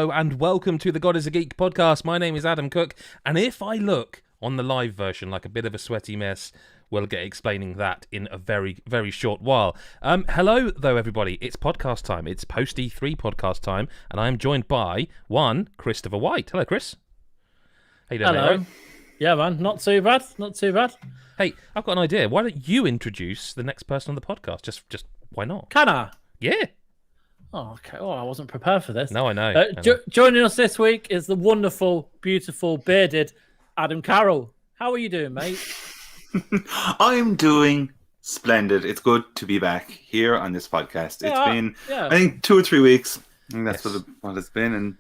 hello, and welcome to the God is a Geek podcast. My name is Adam Cook, and if I look on the live version like a bit of a sweaty mess, we'll get explaining that in a very, very short while. Hello, though, everybody. It's podcast time. It's post E3 podcast time, and I am joined by one Christopher White. Hello, Chris. How you doing, Hello. mate? Yeah, man. Not too bad. Not too bad. Hey, I've got an idea. Why don't you introduce the next person on the podcast? Just why not? Can I? Yeah. Oh, okay. Oh, I wasn't prepared for this. No, I know. Joining us this week is the wonderful, beautiful, bearded Adam Carroll. How are you doing, mate? I'm doing splendid. It's good to be back here on this podcast. It's been, I think, 2 or 3 weeks. I think that's what it's been. And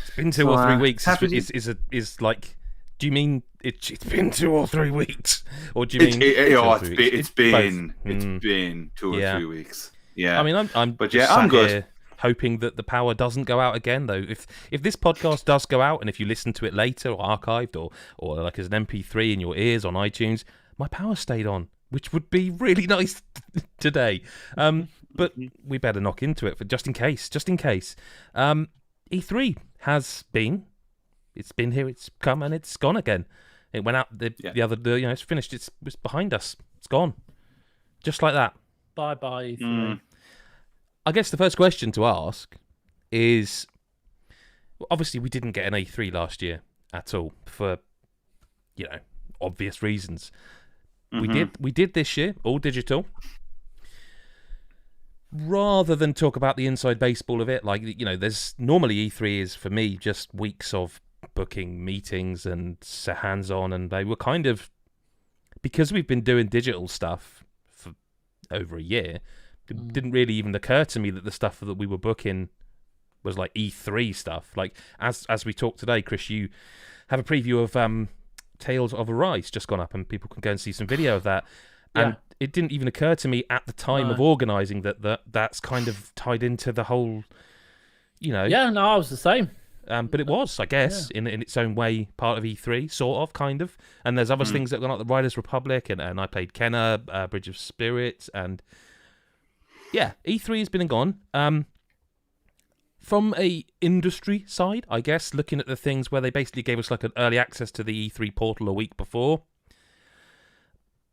it's been 2 or 3 weeks. Is like, do you mean it's been 2 or 3 weeks, or do you mean it's been 2 or 3 weeks? Yeah. I mean, I'm good. Here hoping that the power doesn't go out again, though. If this podcast does go out, and if you listen to it later or archived or like as an MP3 in your ears on iTunes, my power stayed on, which would be really nice today. But we better knock into it for just in case. E3 has been. It's been here. It's come and it's gone again. It went out the other day. It's finished. It's behind us. It's gone, just like that. Bye-bye, E3. I guess the first question to ask is, obviously we didn't get an E3 last year at all for, obvious reasons. Mm-hmm. We did this year, all digital. Rather than talk about the inside baseball of it, there's normally E3 is for me just weeks of booking meetings and hands-on, and they were kind of, because we've been doing digital stuff for over a year, it didn't really even occur to me that the stuff that we were booking was like E3 stuff. Like as we talked today, Chris, you have a preview of Tales of Arise just gone up, and people can go and see some video of that. And it didn't even occur to me at the time of organising that's kind of tied into the whole, Yeah, no, I was the same. But it was, I guess, in its own way, part of E3, sort of, kind of. And there's other things that have gone up, the Riders Republic, and I played Kenna, Bridge of Spirits, and yeah, E3 has been and gone. From a industry side, I guess, looking at the things where they basically gave us like an early access to the E3 portal a week before.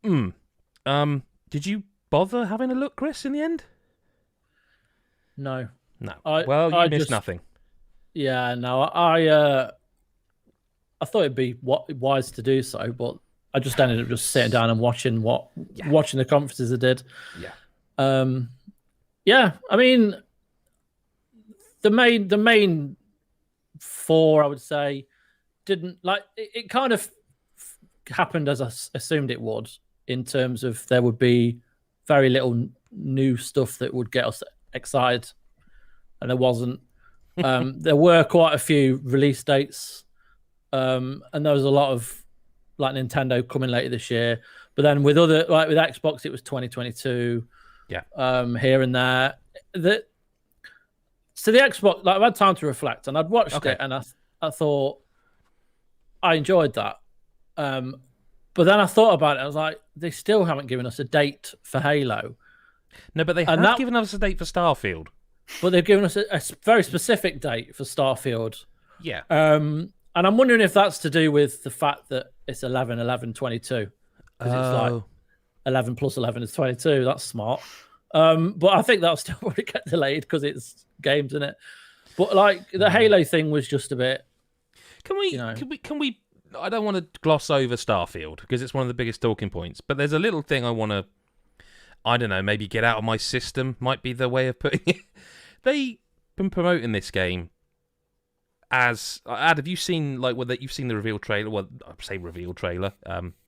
Did you bother having a look, Chris, in the end? No. You missed nothing. Yeah, no, I thought it'd be wise to do so, but I just ended up just sitting down and watching the conferences I did. Yeah, I mean, the main four, I would say, didn't like it. Kind of happened as I assumed it would, in terms of there would be very little new stuff that would get us excited, and there wasn't. There were quite a few release dates, and there was a lot of like Nintendo coming later this year. But then with Xbox, it was 2022. Here and there. So the Xbox, I've had time to reflect, and I'd watched it, and I thought I enjoyed that. But then I thought about it. I was like, they still haven't given us a date for Halo. No, but they have given us a date for Starfield. But they've given us a very specific date for Starfield. Yeah. And I'm wondering if that's to do with the fact that it's 11/11/22. Because it's like 11 plus 11 is 22. That's smart. But I think that'll still probably get delayed because it's games, isn't it? But like the Halo thing was just a bit. Can we? I don't want to gloss over Starfield because it's one of the biggest talking points. But there's a little thing I want to, I don't know, maybe get out of my system. Might be the way of putting it. They've been promoting this game as. Have you seen you've seen the reveal trailer? Well, I say reveal trailer.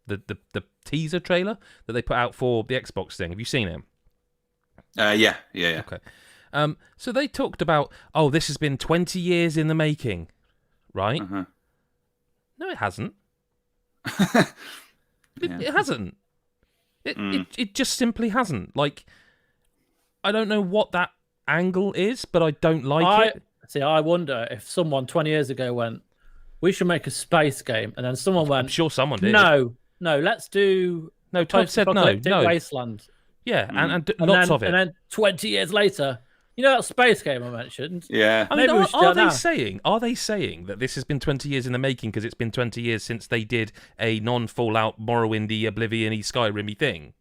The teaser trailer that they put out for the Xbox thing. Have you seen it? Yeah. Okay. So they talked about, this has been 20 years in the making, right? Uh-huh. No, it hasn't. It hasn't. It just simply hasn't. Like, I don't know what that angle is, but I don't like it. See, I wonder if someone 20 years ago went, we should make a space game, and then someone went, I'm sure someone did. No, let's do Todd said no. Wasteland. Yeah, and lots of it. And then 20 years later, You know that space game I mentioned? Yeah. I mean, Maybe we should are do it they saying that this has been 20 years in the making because it's been 20 years since they did a non-Fallout, Morrowindy, Oblivion-y, Skyrim-y thing?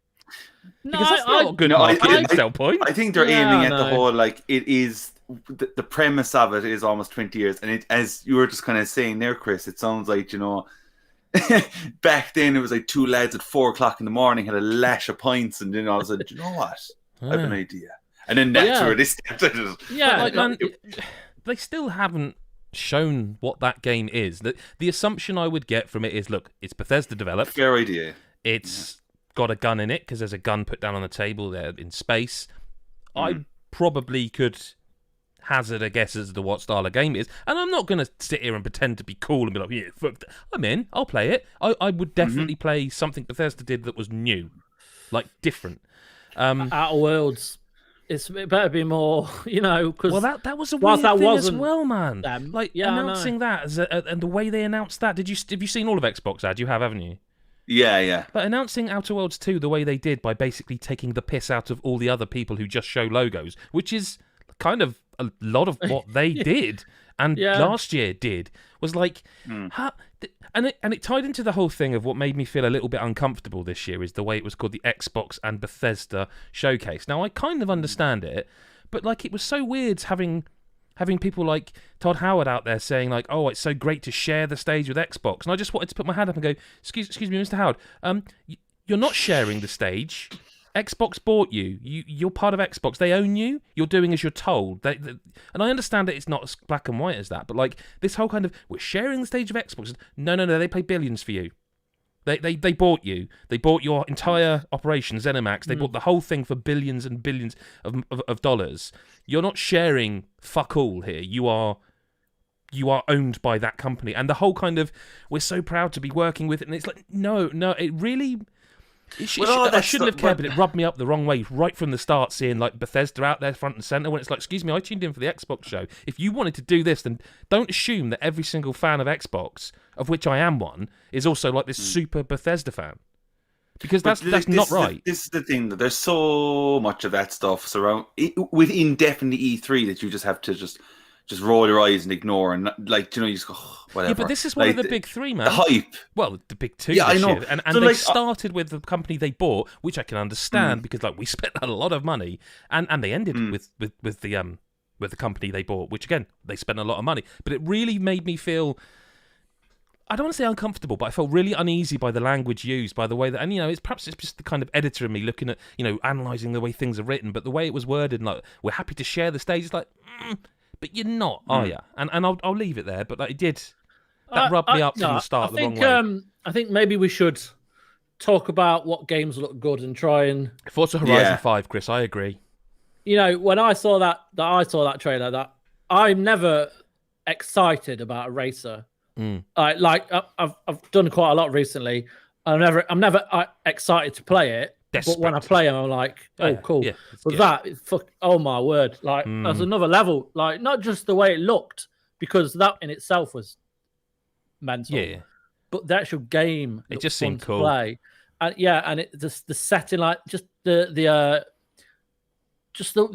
No, Because that's not a good marketing sell point. I think they're aiming at the whole, like, it is... The premise of it is almost 20 years. And it, as you were just kind of saying there, Chris, it sounds like, you know... back then, it was like two lads at 4 o'clock in the morning had a lash of pints, and then I was like, you know what? I have an idea. And then that's where they started. Yeah, like, man, they still haven't shown what that game is. The assumption I would get from it is, look, it's Bethesda developed. Fair idea. It's got a gun in it because there's a gun put down on the table there in space. I probably could hazard a guess as to what style of game it is, and I'm not going to sit here and pretend to be cool and be like, yeah, fuck that. I'm in, I'll play it. I would definitely play something Bethesda did that was new, like different. Outer Worlds. It better be more, you know, because that was a weird thing as well, man. Like announcing that as and the way they announced that. Have you seen all of Xbox Ad? You have, haven't you? Yeah. But announcing Outer Worlds 2 the way they did by basically taking the piss out of all the other people who just show logos, which is kind of a lot of what they did and last year did, was like, and it tied into the whole thing of what made me feel a little bit uncomfortable this year is the way it was called the Xbox and Bethesda Showcase. Now, I kind of understand it, but like it was so weird having people like Todd Howard out there saying like, oh, it's so great to share the stage with Xbox. And I just wanted to put my hand up and go, excuse me, Mr. Howard, you're not sharing the stage. Xbox bought you. You're part of Xbox. They own you. You're doing as you're told. And I understand that it's not as black and white as that, but like this whole kind of, we're sharing the stage of Xbox. No. They pay billions for you. They bought you. They bought your entire operation, ZeniMax. They bought the whole thing for billions and billions of dollars. You're not sharing fuck all here. You are owned by that company. And the whole kind of, we're so proud to be working with it. And it's like, no, it really... I shouldn't have cared, but it rubbed me up the wrong way right from the start, seeing like Bethesda out there front and centre when it's like, excuse me, I tuned in for the Xbox show. If you wanted to do this, then don't assume that every single fan of Xbox, of which I am one, is also like this super Bethesda fan. Because that's not right. This is the thing, that there's so much of that stuff surround within definitely E3 that you just have to just roll your eyes and ignore, and like, you know, you just go, oh, whatever. Yeah, but this is one of the big three, man. The hype. Well, the big two. Yeah, I know. Year. And so they like, started with the company they bought, which I can understand because like we spent a lot of money, and they ended with the company they bought, which again they spent a lot of money. But it really made me feel, I don't want to say uncomfortable, but I felt really uneasy by the language used, by the way that, and you know, it's just the kind of editor in me looking at, you know, analysing the way things are written, but the way it was worded, like, we're happy to share the stage, it's like, but you're not, are you? And I'll leave it there, but like, it did, that rubbed me up from the start the wrong way. I think maybe we should talk about what games look good and try and... Forza Horizon 5, Chris, I agree. You know, when I saw that trailer, that I'm never excited about a racer. I've done quite a lot recently. I'm never excited to play it. Desperate. But when I play them, I'm like, oh, cool. Yeah, but oh my word, like that's another level. Like not just the way it looked, because that in itself was mental. Yeah. But the actual game, it just seemed cool. Play. And the setting, like just the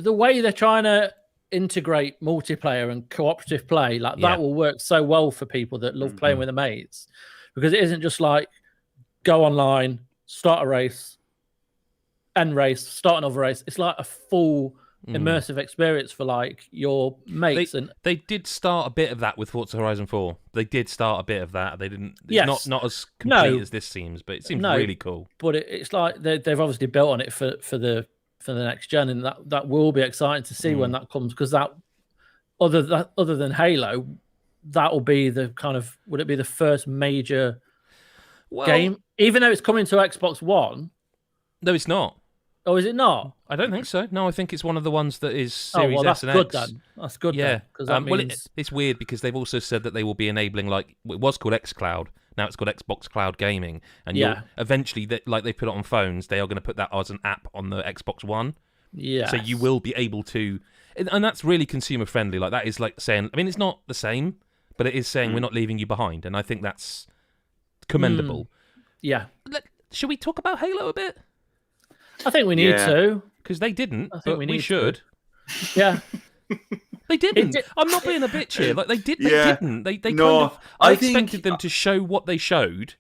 way they're trying to integrate multiplayer and cooperative play, like that will work so well for people that love playing with their mates, because it isn't just like go online, start a race, end race, start another race. It's like a full immersive experience for like your mates. They did start a bit of that with Forza Horizon 4. They did start a bit of that. They didn't. It's not as complete as this seems, but it seems really cool. But it's like they've obviously built on it for the next gen, and that will be exciting to see when that comes, because that other than Halo, that will be the kind of, would it be the first major game, even though it's coming to Xbox One? No, it's not. Oh, is it not? I don't think so. No, I think it's one of the ones that is Series S and X. Then. That's good. Yeah, because that means... it's weird because they've also said that they will be enabling, like, it was called xCloud. Now it's called Xbox Cloud Gaming, and eventually, like they put it on phones, they are going to put that as an app on the Xbox One. Yeah. So you will be able to, and that's really consumer friendly. Like that is like saying, I mean, it's not the same, but it is saying we're not leaving you behind, and I think that's commendable. Yeah. Should we talk about Halo a bit? I think we need to, because they didn't. I think we should. Yeah. They didn't. I'm not being a bitch here. Like they did. They Yeah. didn't. They kind No, of. I I think- expected them to show what they showed.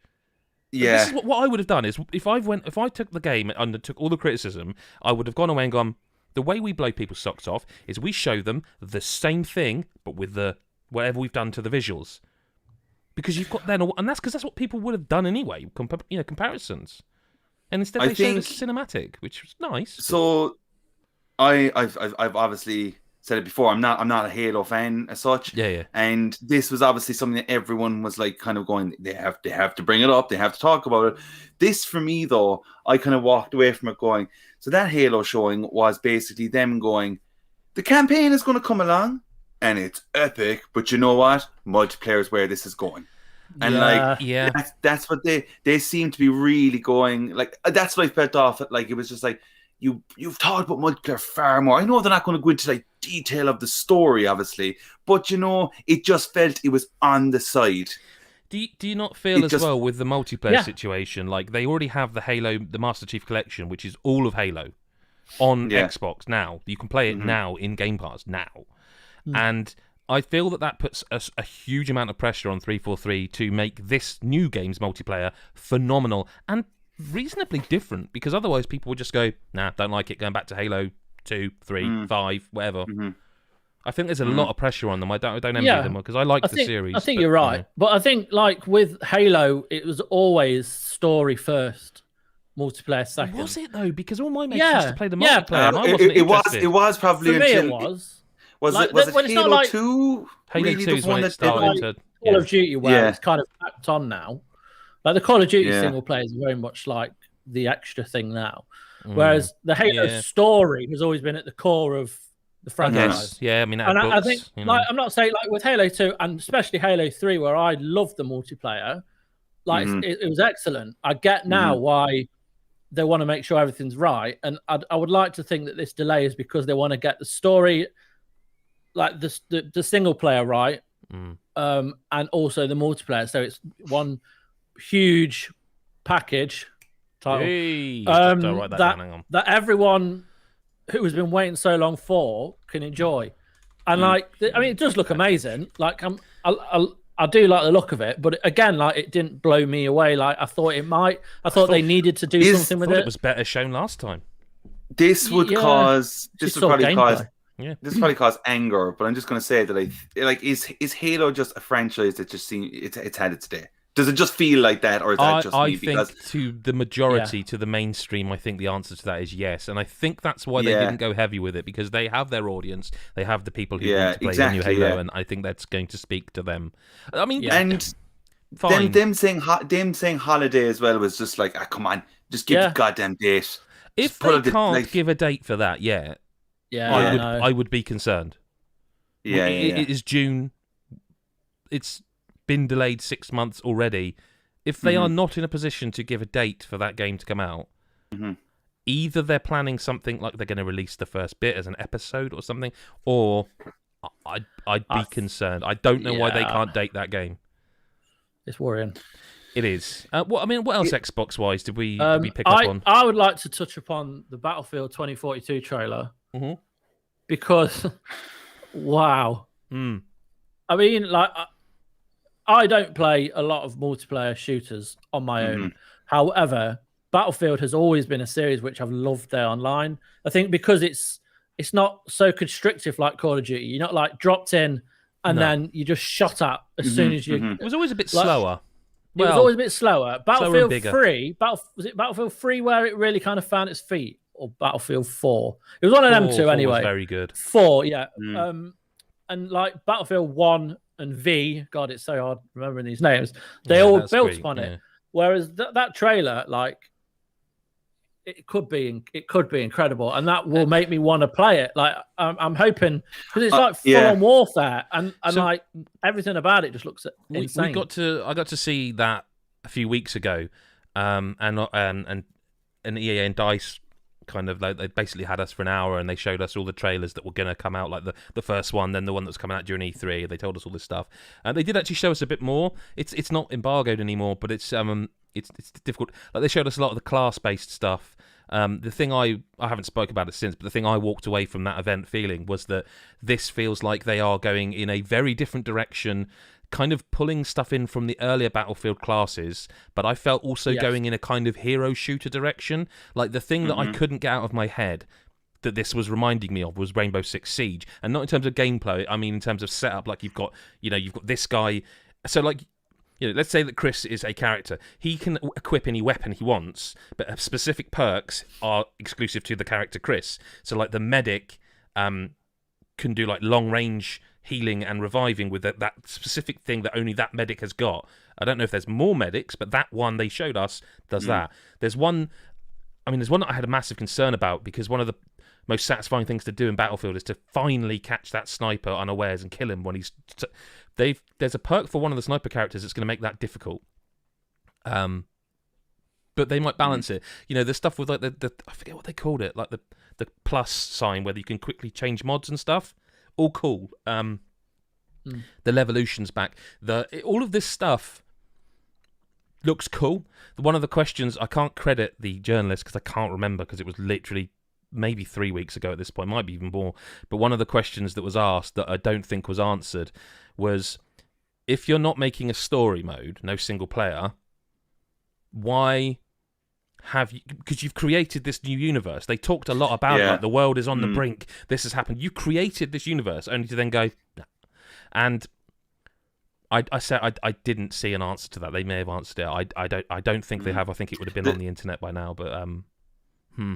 Yeah. This is what I would have done is if I took the game and undertook all the criticism, I would have gone away and gone, the way we blow people's socks off is we show them the same thing but with the whatever we've done to the visuals. Because you've got then, and that's because that's what people would have done anyway, comparisons. And instead they showed us cinematic, which was nice. So I've obviously said it before. I'm not a Halo fan as such. Yeah. And this was obviously something that everyone was like kind of going, they have to bring it up, they have to talk about it. This for me though, I kind of walked away from it going, so that Halo showing was basically them going, the campaign is going to come along and it's epic, but you know what? Multiplayer is where this is going. And that's what they seem to be really going, like, that's what I felt off it. Like, it was just like, you've talked about multiplayer far more. I know they're not going to go into like detail of the story, obviously, but it just felt it was on the side. Do you not feel well with the multiplayer situation? Like they already have the Halo, the Master Chief Collection, which is all of Halo on Xbox now. You can play it now in Game Pass now, and I feel that puts a huge amount of pressure on 343 to make this new game's multiplayer phenomenal and reasonably different, because otherwise people would just go, nah, don't like it, going back to Halo 2, 3, 5, whatever. I think there's a lot of pressure on them. I don't envy them because I like the series. I think you're right. But I think like with Halo, it was always story first, multiplayer second. Was it though? Because all my mates used to play the multiplayer. And I wasn't interested. It was probably for me until... it was. Was like, it Halo not like, 2? Halo really 2 is when it started to... Call of Duty, where it's kind of backed on now. Like the Call of Duty single player is very much like the extra thing now. Whereas the Halo story has always been at the core of the franchise. Yeah, I mean, I think, like, I'm not saying like with Halo 2 and especially Halo 3, where I loved the multiplayer, like it was excellent. I get now why they want to make sure everything's right, and I would like to think that this delay is because they want to get the story, like the single player right, and also the multiplayer. So it's one huge package title write that down, hang on. that everyone who has been waiting so long for can enjoy. And like, I mean, it does look amazing. Like, I do like the look of it, but again, like, it didn't blow me away. Like I thought it might. I thought they needed to do something with it. It was better shown last time. This would cause. This would probably cause. Yeah. This would probably cause anger, but I'm just going to say that is Halo just a franchise that just seems it's had its day? Does it just feel like that, or is that just me? I think to the majority, to the mainstream, I think the answer to that is yes, and I think that's why they didn't go heavy with it, because they have their audience, they have the people who want to play the new Halo, and I think that's going to speak to them. I mean, and fine. them saying holiday as well was just like, come on, just give the goddamn date. If they can't give a date for that yet, I would be concerned. It is June. It's been delayed 6 months already. If they are not in a position to give a date for that game to come out, either they're planning something like they're going to release the first bit as an episode or something, or I'd be concerned. I don't know why they can't date that game. It's worrying. It is. What else Xbox wise did we pick up on? I would like to touch upon the Battlefield 2042 trailer because, wow. I mean, like, I don't play a lot of multiplayer shooters on my own. However, Battlefield has always been a series which I've loved their online. I think because it's not so constrictive like Call of Duty. You're not like dropped in and then you just shot at as soon as you. It was always a bit slower. It was always a bit slower. Battlefield 3, was it Battlefield 3 where it really kind of found its feet, or Battlefield 4? It was one of them two anyway. Was very good. 4, yeah. And like Battlefield 1 and V, God, it's so hard remembering these names. They all built upon it. Whereas that trailer, like, it could be incredible, and that will make me want to play it. Like, I'm hoping, because it's like full-on warfare, and so, like, everything about it just looks insane. I got to see that a few weeks ago, and EA and DICE kind of, like, they basically had us for an hour, and they showed us all the trailers that were going to come out, like the first one, then the one that's coming out during E3. They told us all this stuff, and they did actually show us a bit more. It's not embargoed anymore, but it's difficult. Like, they showed us a lot of the class-based stuff. The thing I haven't spoke about it since, but the thing I walked away from that event feeling was that this feels like they are going in a very different direction, kind of pulling stuff in from the earlier Battlefield classes, but I felt also going in a kind of hero shooter direction. Like the thing that I couldn't get out of my head that this was reminding me of was Rainbow Six Siege, and not in terms of gameplay. I mean in terms of setup. Like you've got this guy. So like, let's say that Chris is a character. He can equip any weapon he wants, but specific perks are exclusive to the character Chris. So like the medic can do like long range healing and reviving with that specific thing that only that medic has got. I don't know if there's more medics, but that one they showed us does that. There's one that I had a massive concern about, because one of the most satisfying things to do in Battlefield is to finally catch that sniper unawares and kill him when he's... There's a perk for one of the sniper characters that's going to make that difficult. But they might balance it. The stuff with like the I forget what they called it, like the plus sign where you can quickly change mods and stuff. All cool. The Levolution's back. All of this stuff looks cool. One of the questions, I can't credit the journalist because I can't remember, because it was literally maybe 3 weeks ago at this point, might be even more. But one of the questions that was asked that I don't think was answered was, if you're not making a story mode, no single player, why have you... Because you've created this new universe. They talked a lot about it, like the world is on the brink, this has happened. You created this universe only to then go... Nah. And I said I didn't see an answer to that. They may have answered it. I don't think they have. I think it would have been on the internet by now, but...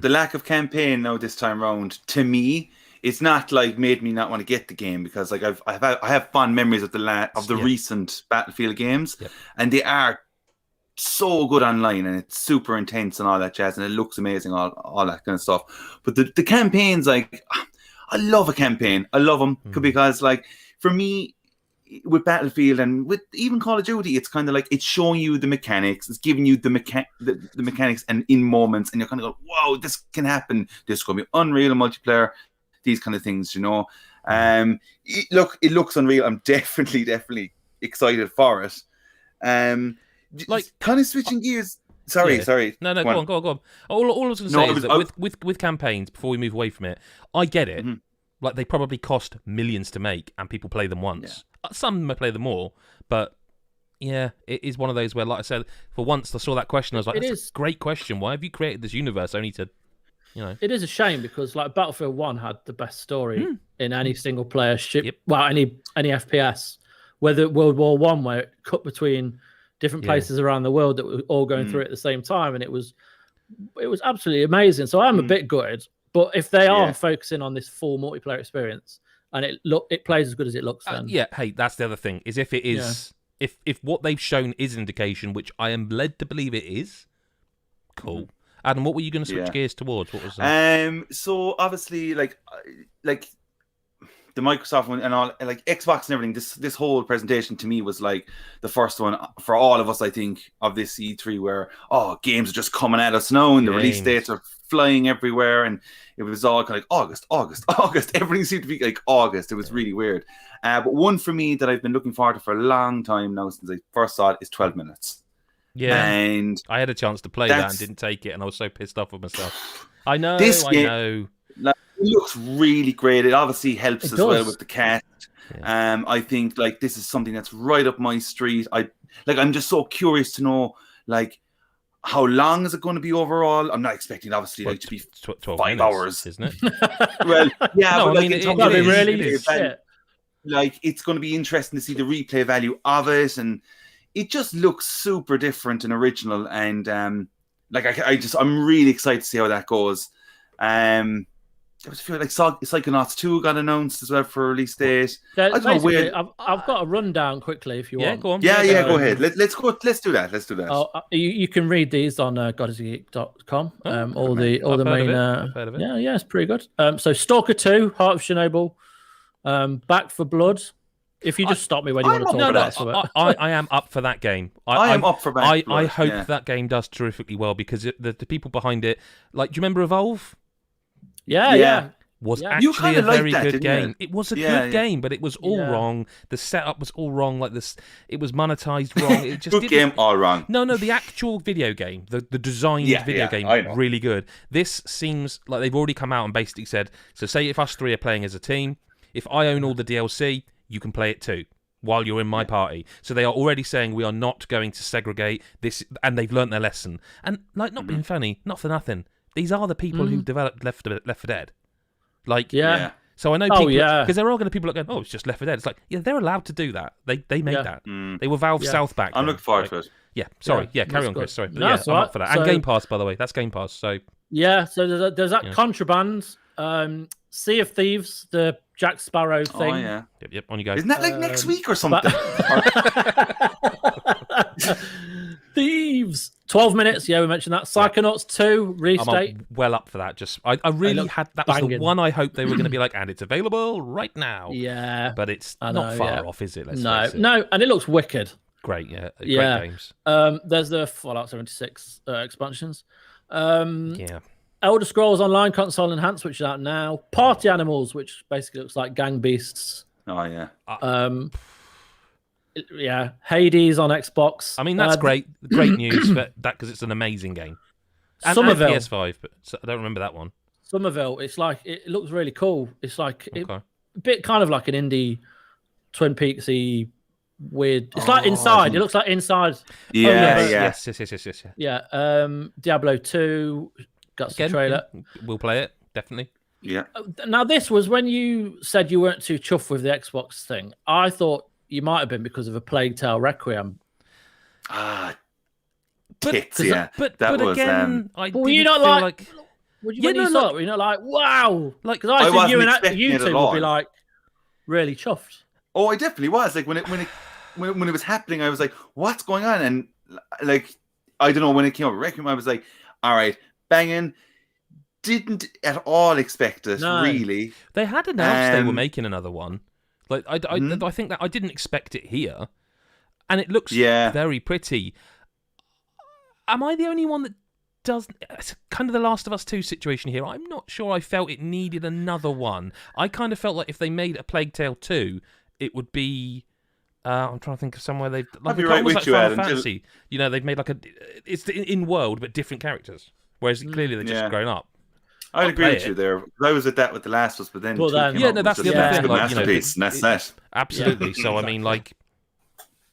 The lack of campaign now this time round, to me, it's not like made me not want to get the game, because like I have fond memories of the recent Battlefield games, and they are so good online, and it's super intense and all that jazz, and it looks amazing, all that kind of stuff. But the campaigns, like, I love a campaign. I love them because, like, for me, with Battlefield and with even Call of Duty, it's kind of like it's showing you the mechanics, it's giving you the mechanics, and in moments, and you're kind of going, "Wow, this can happen. This is going to be unreal in multiplayer." These kind of things, it looks unreal. I'm definitely excited for it. Like kind of switching gears. Sorry. No, go on. All I was going to say is that with campaigns, before we move away from it, I get it. Like they probably cost millions to make, and people play them once. Some may play them more, but it is one of those where, like I said, for once I saw that question, I was like, "That's a great question. Why have you created this universe only to?" It is a shame, because like Battlefield 1 had the best story in any single player any FPS, whether World War One, where it cut between different places around the world that were all going through it at the same time, and it was absolutely amazing. So I'm a bit gutted, but if they are focusing on this full multiplayer experience and it plays as good as it looks, then hey, that's the other thing, is if it is if what they've shown is an indication, which I am led to believe it is, cool. Adam, what were you going to switch gears towards? What was that? So obviously, like the Microsoft one and all, like Xbox and everything. This whole presentation to me was like the first one for all of us, I think, of this E3, where games are just coming at us now, and the release dates are flying everywhere, and it was all kind of like August. Everything seemed to be like August. It was really weird. But one for me that I've been looking forward to for a long time now, since I first saw it, is 12 minutes. Yeah, and I had a chance to play that and didn't take it, and I was so pissed off with myself. I know. Like, it looks really great. It obviously helps well with the cast. Yeah. I think like this is something that's right up my street. I'm just so curious to know, like, how long is it going to be overall? I'm not expecting obviously to be 12 5 hours, isn't it? Well, yeah, no, but I mean, it's really like it's going to be interesting to see the replay value of it, and it just looks super different and original, and I'm really excited to see how that goes. There was a few, like Psychonauts 2 got announced as well for a release date. I don't know where. I've got a rundown quickly if you want. Go on. Yeah, go ahead. Let's go. Let's do that. Oh, you can read these on godisgeek.com. All the main. I've heard of it. Yeah, it's pretty good. So Stalker 2, Heart of Chernobyl, Back for Blood. If you just stop me when you want to talk about it. I am up for that game. I am up for Back for Blood. I hope that game does terrifically well, because the people behind it, like, do you remember Evolve? Yeah. was Yeah. You actually a kinda liked very that, good didn't game. you? It was a Yeah, good yeah. game, but it was all Yeah. wrong. The setup was all wrong. Like this, it was monetized wrong. It just Good didn't. game, all wrong. No, the actual video game, the designed video game, I know. really good. This seems like they've already come out and basically said, so say if us three are playing as a team, if I own all the DLC, you can play it too while you're in my party. So they are already saying we are not going to segregate this, and they've learnt their lesson. And like, not being funny, not for nothing, these are the people who developed Left 4 Dead. Like, Yeah. so I know Oh, people, yeah. because there are going to people that go, oh, it's just Left 4 Dead. It's like, yeah, they're allowed to do that. They made Yeah. that. They were Valve Yeah. South back I'm then. looking forward Like, to it. Yeah, sorry. Yeah, carry that's on, Chris. good. Sorry. But No, yeah, it's I'm all up for that. right. And So- Game Pass, by the way. That's Game Pass. So, Yeah, so there's that Yeah. contraband, Sea of Thieves, the Jack Sparrow thing. Oh yeah. yep, on you go. Isn't that like next week or something? Thieves. 12 minutes. Yeah, we mentioned that. Psychonauts 2 I'm restate. well up for that. Just, I really look had, that was the banging. one I hoped they were going to be like, and it's available right now. Yeah. But it's I not know, far yeah. off, is it? Let's No, face it. no, and it looks wicked. Great, yeah. Yeah. Great games. There's the Fallout 76 expansions. Yeah. Elder Scrolls Online console enhanced, which is out now. Party Animals, which basically looks like Gang Beasts. Oh yeah. Yeah, Hades on Xbox. I mean, that's great news for that, because it's an amazing game. And Somerville. PS5, but I don't remember that one. Somerville. It's like it looks really cool. It's like Okay. a bit kind of like an indie Twin Peaksy weird. It's like Inside. It looks like Inside. Yeah, but- yeah. Yes. Yeah. Diablo 2 got the trailer. We'll play it, definitely. Yeah. Now this was when you said you weren't too chuffed with the Xbox thing. I thought you might have been because of A Plague Tale Requiem. Ah, But- tits, yeah. But that was again, I But were you didn't not feel like- When Yeah, you no, saw no. it, were you not like, wow? like, Because I wasn't said expecting you it two at would all. be like really chuffed. Oh, I definitely was. Like when it was happening, I was like, "What's going on?" And like, I don't know, when it came up with Requiem, I was like, "All right, banging." Didn't at all expect it, No. really. they had announced they were Um, making another one. Like, I think that I didn't expect it here, and it looks Yeah. very pretty. Am I the only one that doesn't? It's kind of the Last of Us 2 situation here. I'm not sure I felt it needed another one. I kind of felt like if they made a Plague Tale 2, it would be. I'm trying to think of somewhere they've. Like, be it right almost with like you, Final Adam, till- Fantasy. You know, they've made like a. It's in world, but different characters. Whereas clearly they're just Yeah. grown up. I'd I'll agree play with you it. there. I was at that with The Last of Us, but then Well, two then- came Yeah, out no, and that's it the was other just thing, a like, you know, masterpiece, and that's that. Absolutely. So I mean, like,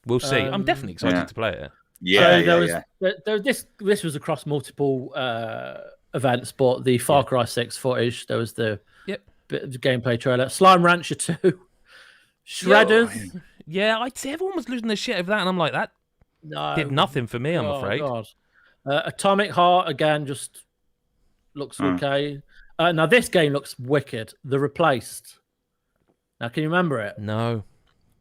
we'll see. I'm definitely excited Yeah. to play it. Yeah, there yeah, was, yeah. This was across multiple events, but the Far Cry 6 footage. There was the Yep. bit of the gameplay trailer. Slime Rancher 2. Shredders. Yeah, I'd say everyone was losing their shit over that, and I'm like, that No. did nothing for me, I'm Oh, afraid. God. Atomic Heart again just looks okay. Now this game looks wicked. The Replaced. Now can you remember it? No.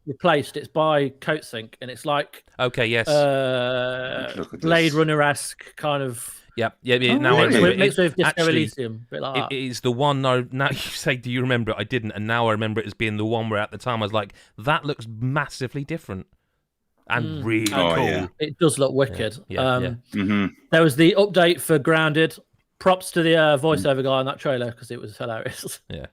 Replaced. It's by Coatsink, and it's like Okay, yes. Look at Blade this. Runner-esque kind of. yeah. Oh, Now I really? remember it. Mixed with Disco Actually, Elysium, a bit like that. it is the one. Now you say, do you remember it? I didn't, and now I remember it as being the one where at the time I was like, that looks massively different and really Oh, cool. yeah. It does look wicked. Yeah. Mm-hmm. There was the update for Grounded. Props to the voiceover guy on that trailer because it was hilarious. Yeah.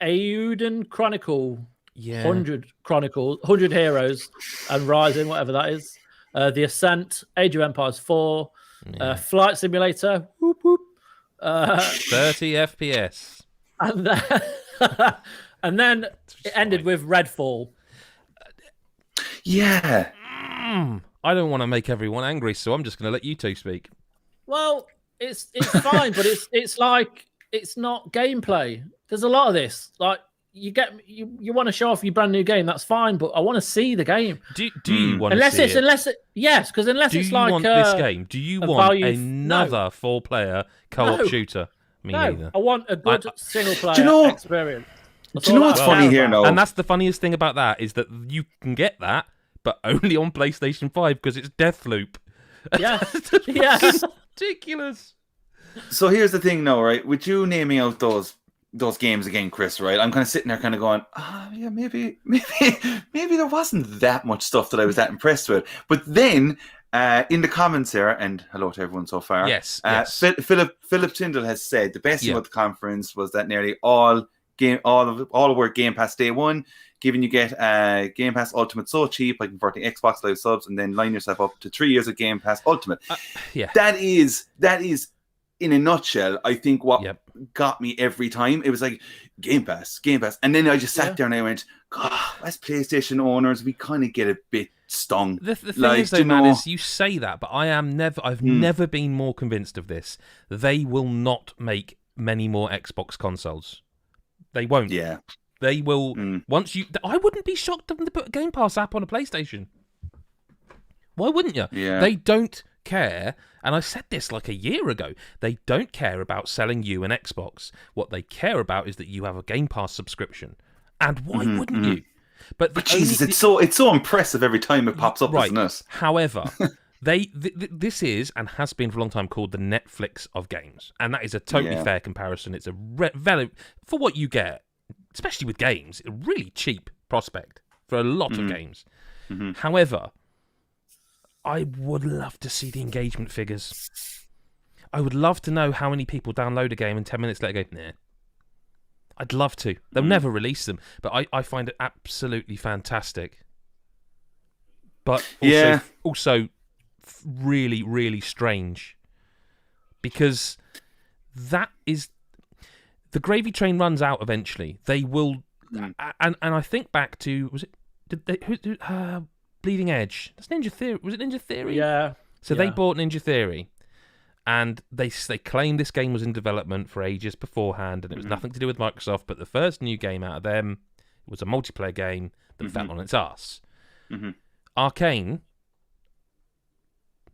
Euden Chronicle, Yeah. 100 Heroes and Rising, whatever that is. The Ascent, Age of Empires 4, Flight Simulator, whoop, whoop. 30 FPS. And then, and then it ended with Redfall. Yeah. I don't want to make everyone angry, so I'm just going to let you two speak. Well, it's fine, but it's like it's not gameplay. There's a lot of this. Like you want to show off your brand new game, that's fine, but I want to see the game. Do you want Unless to see it's it? unless it yes, because unless Do it's you like want this game? Do you want value- another four-player co-op No. shooter? Me no, neither. I want a good single player Do you know- experience. Do you know what's funny here now? And that's the funniest thing about that is that you can get that, but only on PlayStation 5 because it's Deathloop. Yeah, yeah. Ridiculous. So here's the thing now, right? With you naming out those games again, Chris, right? I'm kind of sitting there kind of going, yeah, maybe there wasn't that much stuff that I was that impressed with. But then In the comments here, and hello to everyone so far. Yes. Philip Tyndall has said the best thing about the conference was that nearly all were Game Pass day one, given you get Game Pass Ultimate so cheap by converting Xbox Live subs, and then line yourself up to 3 years of Game Pass Ultimate. That is in a nutshell, I think what got me every time. It was like Game Pass, and then I just sat there and I went, God, as PlayStation owners, we kind of get a bit stung. The thing is, though, man, is you say that, but I've never been more convinced of this. They will not make many more Xbox consoles. They won't. Yeah. They will. I wouldn't be shocked if they put a Game Pass app on a PlayStation. Why wouldn't you? Yeah. They don't care, and I said this like a year ago. They don't care about selling you an Xbox. What they care about is that you have a Game Pass subscription. And why wouldn't you? But Jesus, it's so impressive every time it pops up, isn't it? However, this is and has been for a long time called the Netflix of games, and that is a totally fair comparison. It's a valid for what you get, especially with games, a really cheap prospect for a lot of games. However, I would love to see the engagement figures. I would love to know how many people download a game and 10 minutes later go, nah. I'd love to. They'll never release them, but I find it absolutely fantastic. But also really, really strange. Because that is... The gravy train runs out eventually. They will... And I think back to... Was it... Did they... Bleeding Edge. That's Ninja Theory. Was it Ninja Theory? Yeah. So they bought Ninja Theory. And they claimed this game was in development for ages beforehand, and it was nothing to do with Microsoft, but the first new game out of them was a multiplayer game that fell on its ass. Arcane,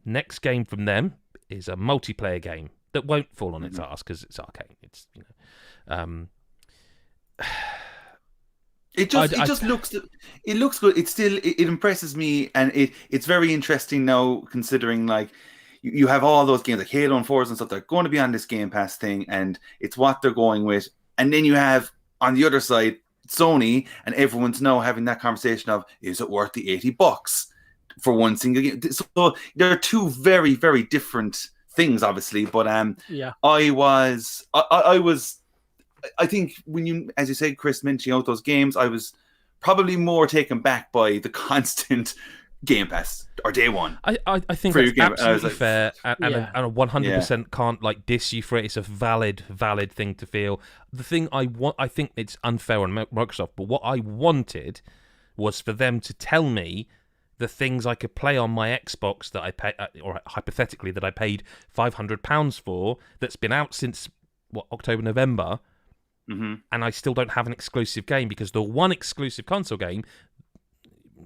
next game from them is a multiplayer game that won't fall on its ass because it's Arcane. It's, you know... It looks good. It impresses me, and it's very interesting now considering like you have all those games like Halo and Forza and stuff that are going to be on this Game Pass thing, and it's what they're going with. And then you have on the other side Sony, and everyone's now having that conversation of, is it worth the $80 for one single game? So there are two very, very different things, obviously. But I think when you, as you said, Chris, mentioning out those games, I was probably more taken back by the constant Game Pass or day one. I think that's absolutely fair, and I 100% can't like diss you for it. It's a valid thing to feel. The thing I think it's unfair on Microsoft, but what I wanted was for them to tell me the things I could play on my Xbox that I pay, or hypothetically that I paid £500 for, that's been out since October, November. And I still don't have an exclusive game because the one exclusive console game,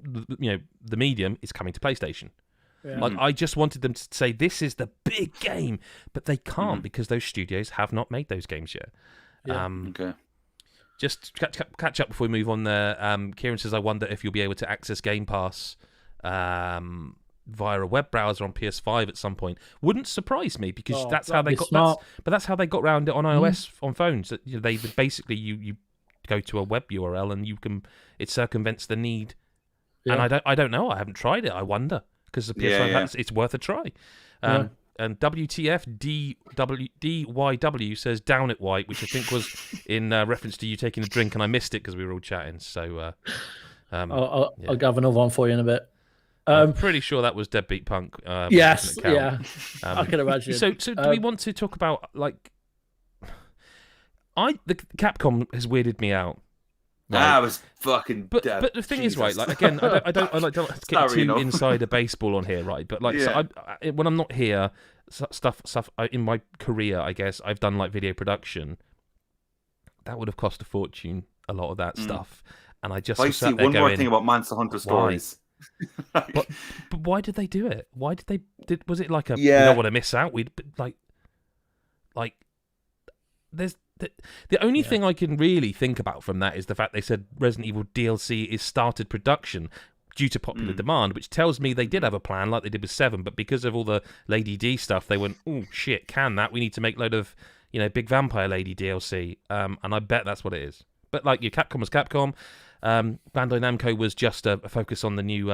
the Medium, is coming to PlayStation. Like I just wanted them to say this is the big game, but they can't because those studios have not made those games yet. Okay. Just catch up before we move on there. Kieran says, I wonder if you'll be able to access Game Pass via a web browser on PS5 at some point. Wouldn't surprise me because that's how they got. That's how they got around it on iOS on phones. They basically you go to a web URL and it circumvents the need. And I don't know. I haven't tried it. I wonder because the PS5 it's worth a try. And WTF DYW says down it white, which I think was in reference to you taking a drink, and I missed it because we were all chatting. So I'll have another one for you in a bit. I'm pretty sure that was Deadbeat Punk. Yes, I can imagine. So do we want to talk about like the Capcom has weirded me out. Right? I was fucking. But the thing is, right? Like again, I don't get too inside baseball on here, right? But like, so when I'm not here, stuff in my career, I guess I've done like video production. That would have cost a fortune. A lot of that stuff, and I just. I see one more thing about Monster Hunter Stories. but why did they do it? Why did they? Was it like a you don't want to miss out? We'd like there's. The only thing I can really think about from that is the fact they said Resident Evil DLC is started production due to popular demand, which tells me they did have a plan like they did with 7, but because of all the Lady D stuff, they went, oh shit, we need to make a load of big vampire lady DLC, and I bet that's what it is. But like Capcom was Capcom, Bandai Namco was just a focus on the new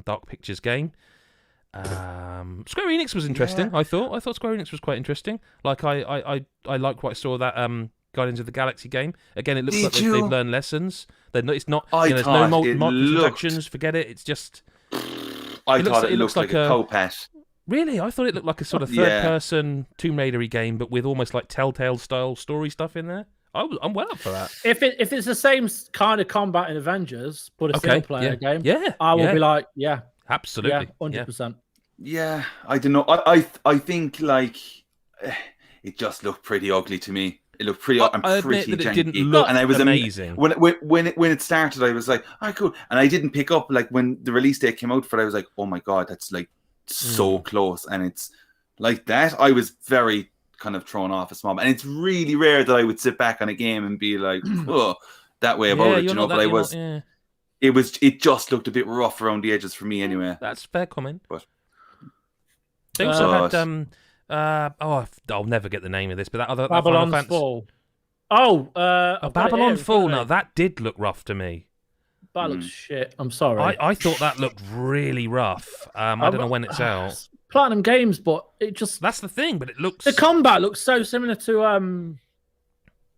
Dark Pictures game. Square Enix was interesting. Yeah. I thought Square Enix was quite interesting. Like I like what I saw that Guardians of the Galaxy game. Again, it looks like they've learned lessons. It's not. There's no microtransactions. Forget it. It's just. I thought it looked like a co-pet. Really, I thought it looked like a sort of third-person Tomb Raider-y game, but with almost like Telltale-style story stuff in there. I'm well up for that. If it's the same kind of combat in Avengers, but a single-player game, I will be like, yeah, absolutely, 100%. Yeah, I don't know. I think like it just looked pretty ugly to me. It looked pretty. I admit that it didn't look and I was amazing. When it started, I was like, "Oh, cool," and I didn't pick up like when the release date came out for it. I was like, "Oh my god, that's like so close," and it's like that. I was very kind of thrown off a small, and it's really rare that I would sit back on a game and be like, "Oh, that way about it," you know. But I was. It just looked a bit rough around the edges for me, anyway. That's a fair comment. But they also had I'll never get the name of this, but that other Babylon's Fall. Babylon Fall. Now that did look rough to me. That looks shit. I'm sorry. I thought that looked really rough. I don't know when it's out. Platinum Games, but it just that's the thing. But it looks the combat looks so similar to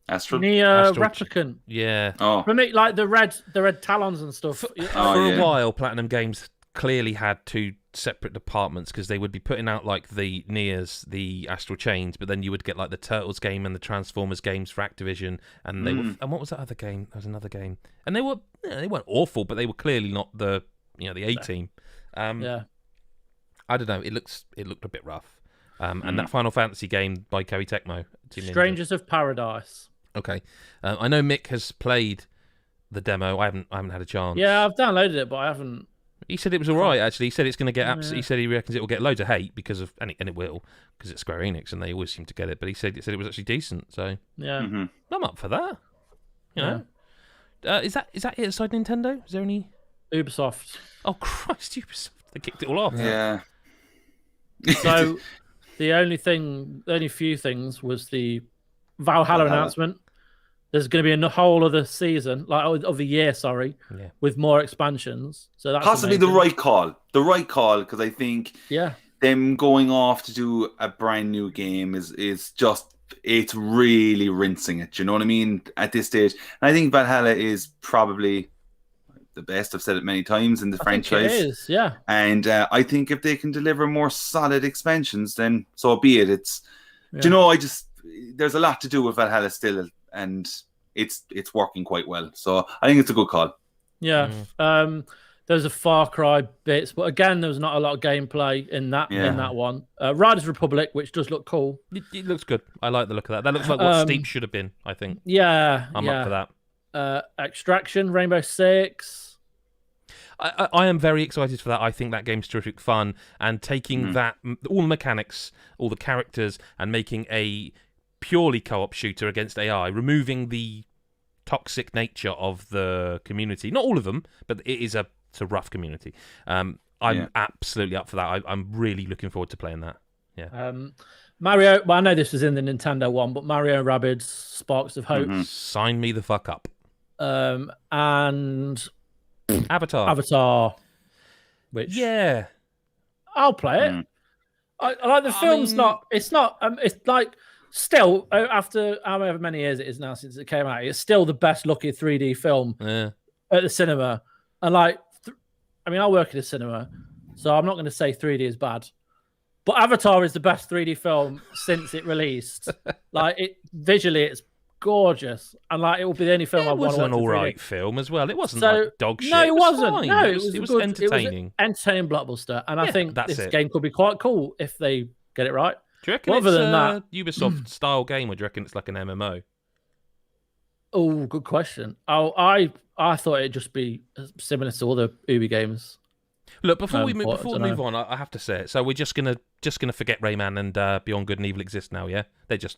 Nier Replicant. Yeah. Oh. For me, like the red talons and stuff. For a while, Platinum Games clearly had two separate departments because they would be putting out like the Niers, the Astral Chains, but then you would get like the Turtles game and the Transformers games for Activision, and they were. And what was that other game? There was another game, and they weren't awful, but they were clearly not the the A team. I don't know. It looked a bit rough. And that Final Fantasy game by Koei Tecmo, Strangers of Paradise. Okay, I know Mick has played the demo. I haven't had a chance. Yeah, I've downloaded it, but I haven't. He said it was all right. Actually, he said it's going to get. He said he reckons it will get loads of hate because of, and it will, because it's Square Enix and they always seem to get it. But he said it was actually decent. So yeah, I'm up for that. You know, is that it aside Nintendo? Is there any Ubisoft? Oh Christ, Ubisoft! They kicked it all off. Yeah. So the only few things was the Valhalla announcement. There's going to be a whole other season, of the year, with more expansions. So that's possibly amazing. the right call, because I think them going off to do a brand new game is just, it's really rinsing it. You know what I mean? At this stage, and I think Valhalla is probably the best. I've said it many times in the franchise. Think it is, yeah. And I think if they can deliver more solid expansions, then so be it. It's, do you know, there's a lot to do with Valhalla still, and it's working quite well. So I think it's a good call. Yeah. There's a Far Cry bits, but again, there was not a lot of gameplay in that one. Riders Republic, which does look cool. It looks good. I like the look of that. That looks like what Steep should have been, I think. Yeah. I'm up for that. Extraction, Rainbow Six. I am very excited for that. I think that game's terrific fun, and taking that, all the mechanics, all the characters, and making a purely co-op shooter against AI, removing the toxic nature of the community. Not all of them, but it's a rough community. I'm absolutely up for that. I'm really looking forward to playing that. Yeah. Mario, well, I know this was in the Nintendo one, but Mario and Rabbids Sparks of Hope. Sign me the fuck up. And Avatar, which I'll play it. I like the film's it's like still after however many years it is now since it came out, it's still the best looking 3D film at the cinema. And I work in a cinema, so I'm not going to say 3D is bad, but Avatar is the best 3D film since it released. Visually it's gorgeous, and it will be the only film I want to watch. It was an alright film as well. It wasn't dog shit. No, it wasn't. Fine. No, it was entertaining. It was entertaining blockbuster, and I think this game could be quite cool if they get it right. Do you reckon it's a Ubisoft style game, or do you reckon it's like an MMO? Oh, good question. I thought it'd just be similar to all the Ubi games. Look, before we move on, I have to say it. So we're just gonna forget Rayman and Beyond Good and Evil exist now. Yeah, they just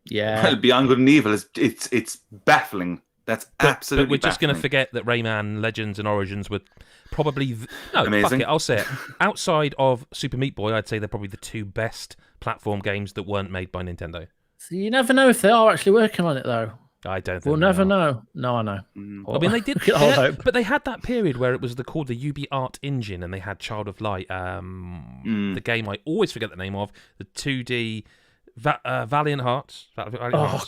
Yeah. Well, Beyond Good and Evil it's baffling. That's absolutely. But we're just going to forget that Rayman Legends and Origins were probably amazing. Fuck it, I'll say it. Outside of Super Meat Boy, I'd say they're probably the two best platform games that weren't made by Nintendo. So you never know if they are actually working on it, though. I don't think We'll they never are. know. No, I know. I mean, they did, I'll hope. but they had that period where it was called the Ubi Art Engine, and they had Child of Light, the game I always forget the name of, the 2D Valiant Hearts.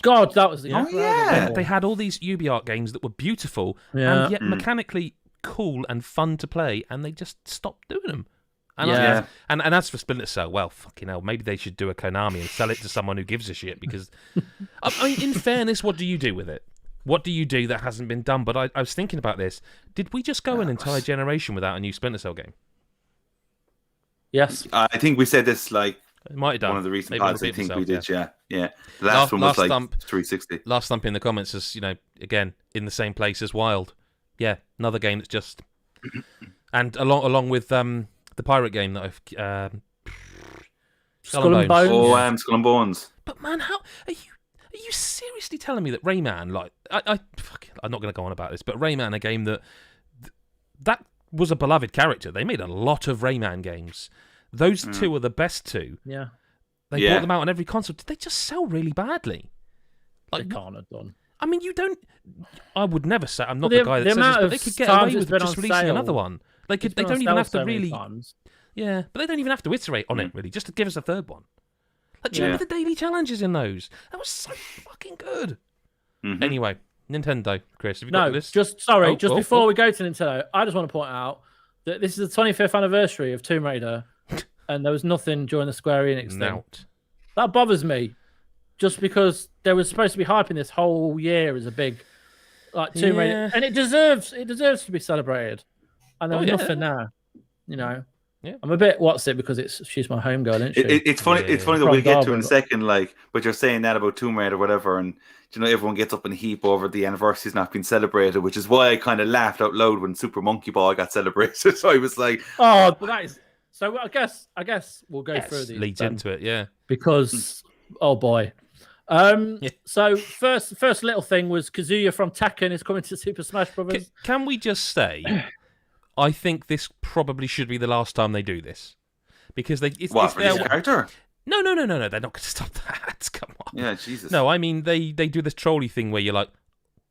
God, that was the They had all these Ubi Art games that were beautiful and yet mechanically cool and fun to play, and they just stopped doing them. And and as for Splinter Cell, well, fucking hell, maybe they should do a Konami and sell it to someone who gives a shit. Because, I mean, in fairness, what do you do with it? What do you do that hasn't been done? But I was thinking about this. Did we just go an entire generation without a new Splinter Cell game? Yes. I think we said this like It might have done. one of the recent Maybe pods. I repeat think myself, we did. yeah. Yeah. The last one was like thump. 360. Last thump in the comments is, again, in the same place as Wild. Yeah, another game that's just... And along with the pirate game that I've... Skull and Bones. Oh, Skull and Bones. But man, how... Are you seriously telling me that Rayman, like... I'm not going to go on about this, but Rayman, a game that was a beloved character. They made a lot of Rayman games. Those two are the best two. Yeah. They brought them out on every console. Did they just sell really badly? Like, they can't have done. I mean, you don't... I would never say... I'm not the guy that says this, but they could get away with just releasing another one. They don't even have to really... Yeah, but they don't even have to iterate on it, really, just to give us a third one. Like, do you remember the daily challenges in those? That was so fucking good. Mm-hmm. Anyway, Nintendo, Chris, have you got a list? Just before we go to Nintendo, I just want to point out that this is the 25th anniversary of Tomb Raider, and there was nothing during the Square Enix thing. That bothers me, just because there was supposed to be hyping this whole year as a big Tomb Raider, and it deserves to be celebrated, and there was nothing there, Yeah. I'm a bit because she's my home girl, isn't she? It's funny. It's funny that we'll get to in a second. But you're saying that about Tomb Raider or whatever, and everyone gets up in a heap over the anniversary's not being celebrated, which is why I kind of laughed out loud when Super Monkey Ball got celebrated. So I was like, "Oh, but that is." So I guess we'll go through these. Leads into it, yeah. Because oh boy. So first little thing was Kazuya from Tekken is coming to Super Smash Brothers. Can we just say? I think this probably should be the last time they do this, because it's their character. No, they're not going to stop that. Come on. Yeah, Jesus. No, I mean they do this trolley thing where you're like,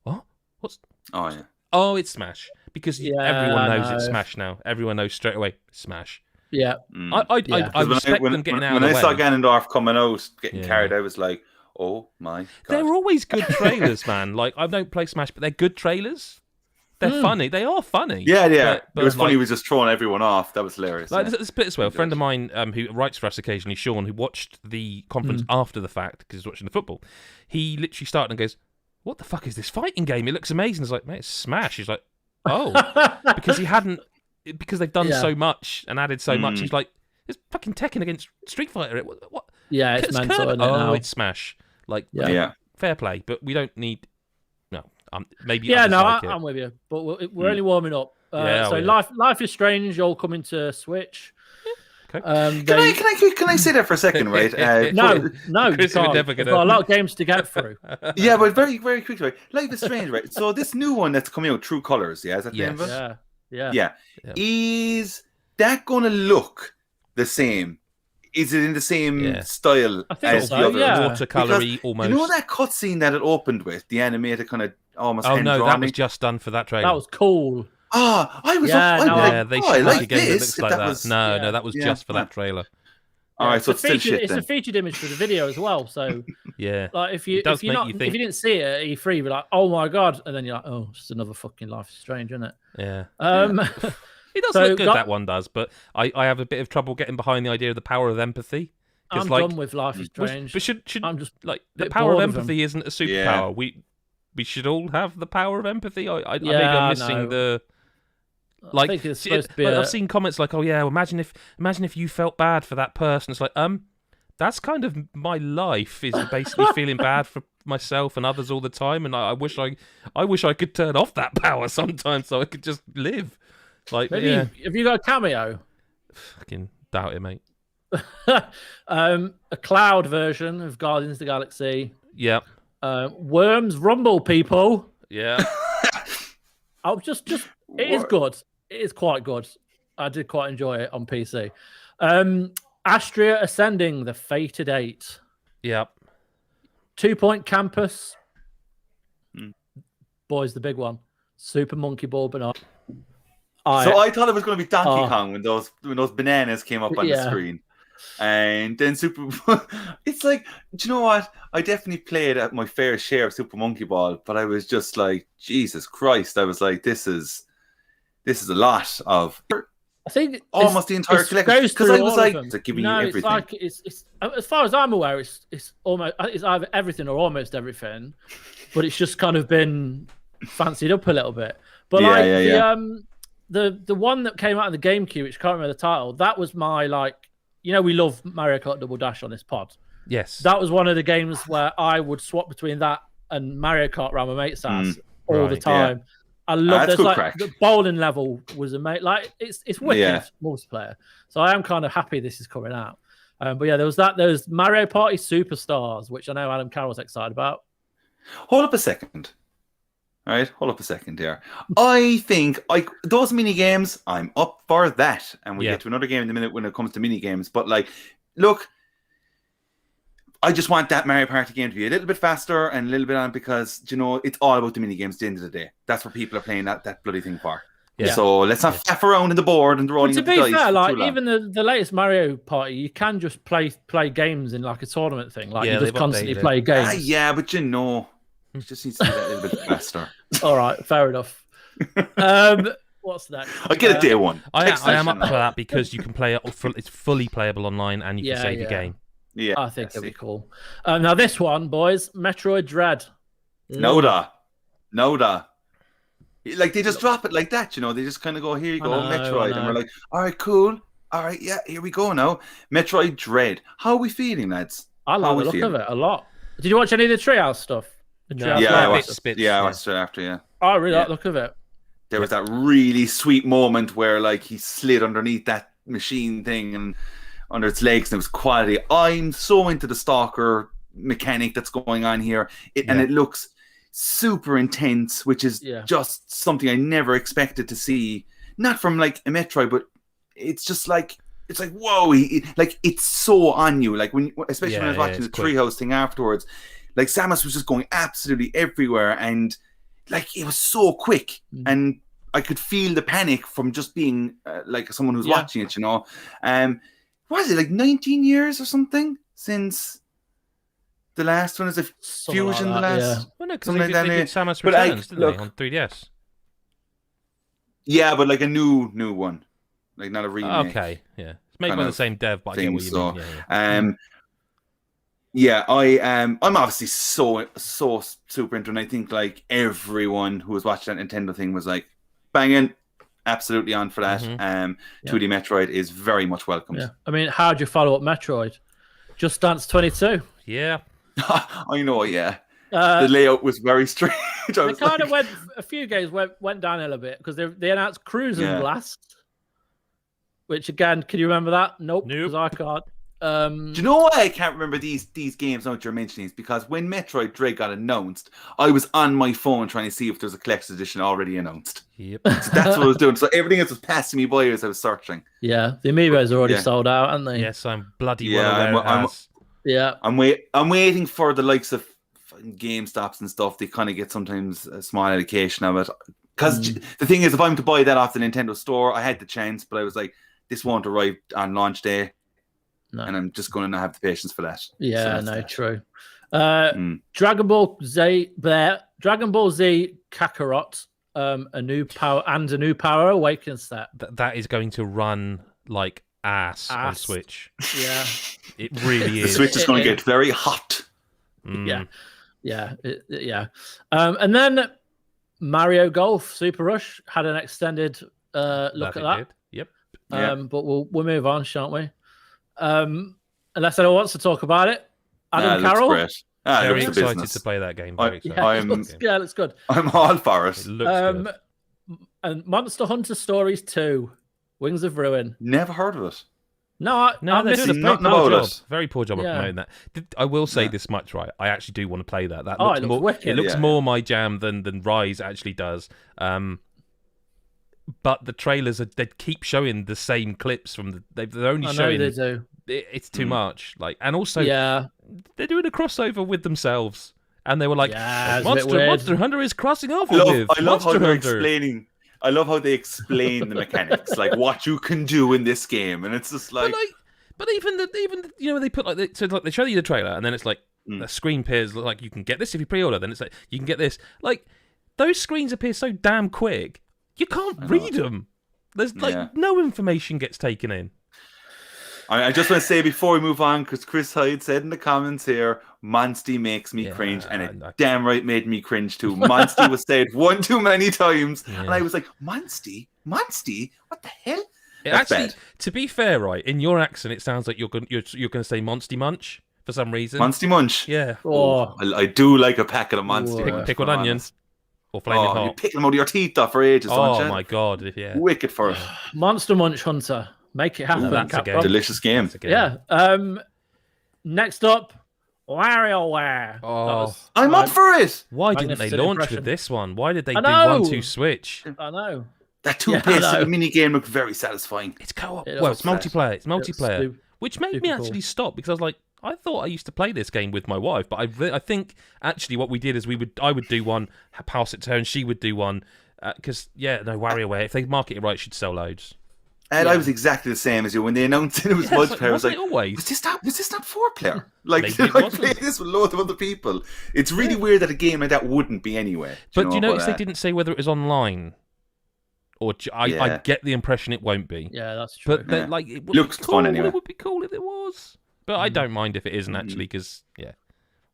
what? What's? Oh yeah. Oh, it's Smash, because everyone knows it's Smash now. Everyone knows straight away Smash. Yeah. I respect them getting out of the way. When I saw Ganondorf coming out, getting carried, I was like, oh my God. They're always good trailers, man. Like, I don't play Smash, but they're good trailers. They're funny. They are funny. Yeah. But it was funny. He was just throwing everyone off. That was hilarious. Let's put it this way. A friend of mine who writes for us occasionally, Sean, who watched the conference after the fact because he's watching the football, he literally started and goes, "What the fuck is this fighting game? It looks amazing." It's like, mate, it's Smash. He's like, "Oh," because they've done so much and added so much. He's like, "It's fucking Tekken against Street Fighter." What? Yeah, it's mental. Now. It's Smash. Like, fair play, but we don't need. Maybe I'm with you, but we're only warming up. Life is Strange all coming to Switch. Okay. Can I say that for a second, right? No, Chris, we've got a lot of games to get through. Yeah, but very, very quickly, right? Life is Strange, right? So this new one that's coming out, True Colors, is that the name of it? Yeah. Is that going to look the same? Is it in the same style as the other? Watercolory almost. You know that cutscene that it opened with, the animated kind of almost. Oh no, that was just done for that trailer. That was cool. I was. I like this. It looks like that. No, that was just for that trailer. All right, so it's still shit. It's a featured image for the video as well. So like if you didn't see it at E3, you're like, oh my God, and then you're like, oh, it's another fucking Life is Strange, isn't it? Yeah. It does look good, that one does, but I have a bit of trouble getting behind the idea of the power of empathy. I'm done with Life is Strange. But should I'm just like the power of empathy isn't a superpower. We should all have the power of empathy. Maybe I'm missing the. Like, I think it's supposed to be I've seen comments like, "Oh yeah, imagine if you felt bad for that person." It's like, that's kind of my life, is basically feeling bad for myself and others all the time, and I wish I could turn off that power sometimes so I could just live. Like, maybe have you got a cameo? Fucking doubt it, mate. A cloud version of Guardians of the Galaxy. Yeah. Worms Rumble, people. Yeah. I'll just it is good. It is quite good. I did quite enjoy it on PC. Astria Ascending, the Fated 8. Yep. 2 Point Campus. boys, the big one, Super Monkey Ball Banana. So I thought it was going to be Donkey Kong when those bananas came up on the screen. And then it's like, do you know what? I definitely played at my fair share of Super Monkey Ball, but I was just like, Jesus Christ! I was like, this is a lot of. I think almost the entire collection, because I was like, it's giving you everything. It's like it's as far as I'm aware, it's almost it's either everything or almost everything, but it's just kind of been fancied up a little bit. But the one that came out of the GameCube, which I can't remember the title, that was my we love Mario Kart Double Dash on this pod. Yes, that was one of the games where I would swap between that and Mario Kart around my mate's house all the time. Yeah. I love the bowling level was amazing. Like it's wicked multiplayer. So I am kind of happy this is coming out. But yeah, there's Mario Party Superstars, which I know Adam Carroll's excited about. Hold up a second. All right, hold up a second here. I think those mini games, I'm up for that. And we'll get to another game in a minute when it comes to mini games. But look, I just want that Mario Party game to be a little bit faster and a little bit on, because it's all about the mini games at the end of the day. That's what people are playing that bloody thing for. Yeah. So let's not faff around in the board and rolling the dice. To be fair, even the latest Mario Party, you can just play games in like a tournament thing. You just constantly play games. Yeah, but it just needs to be that little bit faster. All right, fair enough. What's next? I get a day one. I am up for that because you can play it. It's fully playable online, and you can save your game. Yeah, I think it'll be cool. Now this one, boys, Metroid Dread. Noda. They just drop it like that, They just kind of go, here you go, Metroid. And we're like, all right, cool. All right, yeah, here we go now. Metroid Dread. How are we feeling, lads? I like the look of it a lot. Did you watch any of the Treehouse stuff? I watched it after, yeah. I really like the look of it. There was that really sweet moment where he slid underneath that machine thing and under its legs, and it was quality. I'm so into the stalker mechanic that's going on here, and it looks super intense, which is just something I never expected to see. Not from a Metroid, but it's just it's whoa, it's so on you. Especially when I was watching the Treehouse thing afterwards, Samus was just going absolutely everywhere, and it was so quick, and I could feel the panic from just being someone who's watching it. Was it 19 years or something since the last one? Is it Fusion? Well, no, because they did Samus Returns, didn't they, on 3DS? Yeah, but a new one, not a remake. Okay, yeah, it's made by the same dev, but I get what you mean. I'm obviously so super into it. And I think everyone who was watching that Nintendo thing was banging. Absolutely on for that. 2D Metroid is very much welcomed. Yeah. I mean, how do you follow up Metroid? Just Dance 22. Yeah. I know, yeah. The layout was very strange. They kind of went, a few games went downhill a bit because they announced Cruising Blast, which again, can you remember that? Nope. Because I can't. Do you know why I can't remember these games now that you're mentioning? Is because when Metroid Dread got announced, I was on my phone trying to see if there's a collector's edition already announced. Yep. So that's what I was doing. So everything else was passing me by as I was searching. Yeah, the Amiibos are already sold out, aren't they? Yes, I'm bloody well aware. I'm waiting for the likes of GameStops and stuff. They kind of get sometimes a small allocation of it. Because the thing is, if I'm to buy that off the Nintendo store, I had the chance, but I was like, this won't arrive on launch day. No. And I'm just going to not have the patience for that. Yeah, true. Dragon Ball Z Kakarot, a new power awakening set. That is going to run like ass on Switch. Yeah, it really is. The Switch is going to get very hot. Yeah. And then Mario Golf Super Rush had an extended look at that. Yep. But we'll move on, shan't we? Unless anyone wants to talk about it. Adam Carroll. Very excited to play that game. It looks good. I'm all for it. It looks good. And Monster Hunter Stories 2, Wings of Ruin. Never heard of it. No, they're doing a about it. Very poor job of promoting that. I will say this much, right? I actually do want to play that. That looks more wicked. It looks more my jam than Rise actually does. But the trailers, they keep showing the same clips from they're only showing. They do. It's too much. And also, they're doing a crossover with themselves, and they were like, Yeah, it's a bit weird. Monster Hunter is crossing over I with love how Monster they're Hunter. explaining. I love how they explain the mechanics, like what you can do in this game, and it's just like. But even they put like they show you the trailer, and then it's like the screen appears like you can get this if you pre-order. Then it's like you can get this. Like those screens appear so damn quick, you can't read them. There's no information gets taken in. I just want to say before we move on, because Chris Hyde said in the comments here, Monsty makes me cringe, and it damn right made me cringe too. Monsty was said one too many times, and I was like, Monsty? What the hell? That's actually, bad. To be fair, right, in your accent, it sounds like you're going to say Monsty Munch for some reason. Monsty Munch? Yeah. Oh, I do like a packet of Monsty Munch. Pickled onions. Or flaming hot. You pick them out of your teeth though for ages, don't you? Oh my god, yeah. Wicked for it. Monster Munch Hunter. Make it happen. That's a game. Delicious game. Yeah. Next up, WarioWare. Oh, I'm up for it. Why didn't they launch with this one? Why did they do know. 1-2 switch? I know. That two-player mini game looked very satisfying. It's co-op. It's multiplayer. It's multiplayer, which made me actually cool. stop because I was like, I thought I used to play this game with my wife, but I think actually what we did is I would do one, pass it to her, and she would do one. Because WarioWare, if they market it right, it should sell loads. And I was exactly the same as you when they announced it was multiplayer. I was like, always? was this not 4-player? Like, Maybe it I wasn't. played this with loads of other people. It's really weird that a game like that wouldn't be anyway. But do you notice they didn't say whether it was online? Or I get the impression it won't be. Yeah, that's true. But like, it would Looks be cool. fun anyway. It would be cool if it was. But I don't mind if it isn't actually, because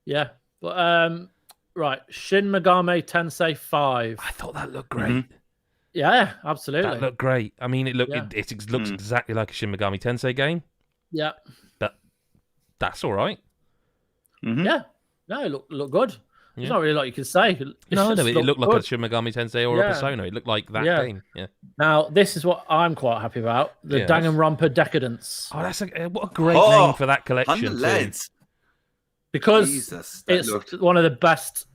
Yeah, but right, Shin Megami Tensei 5. I thought that looked great. Yeah, absolutely. That looked great. I mean, it looks exactly like a Shin Megami Tensei game. Yeah. But that's all right. Mm-hmm. Yeah. No, it looked good. Yeah. There's not really a lot you can say. It looked like a Shin Megami Tensei or a Persona. It looked like that game. Yeah. Now, this is what I'm quite happy about. The Danganronpa Decadence. Oh, what a great name for that collection. Lads. Because Jesus, it's one of the best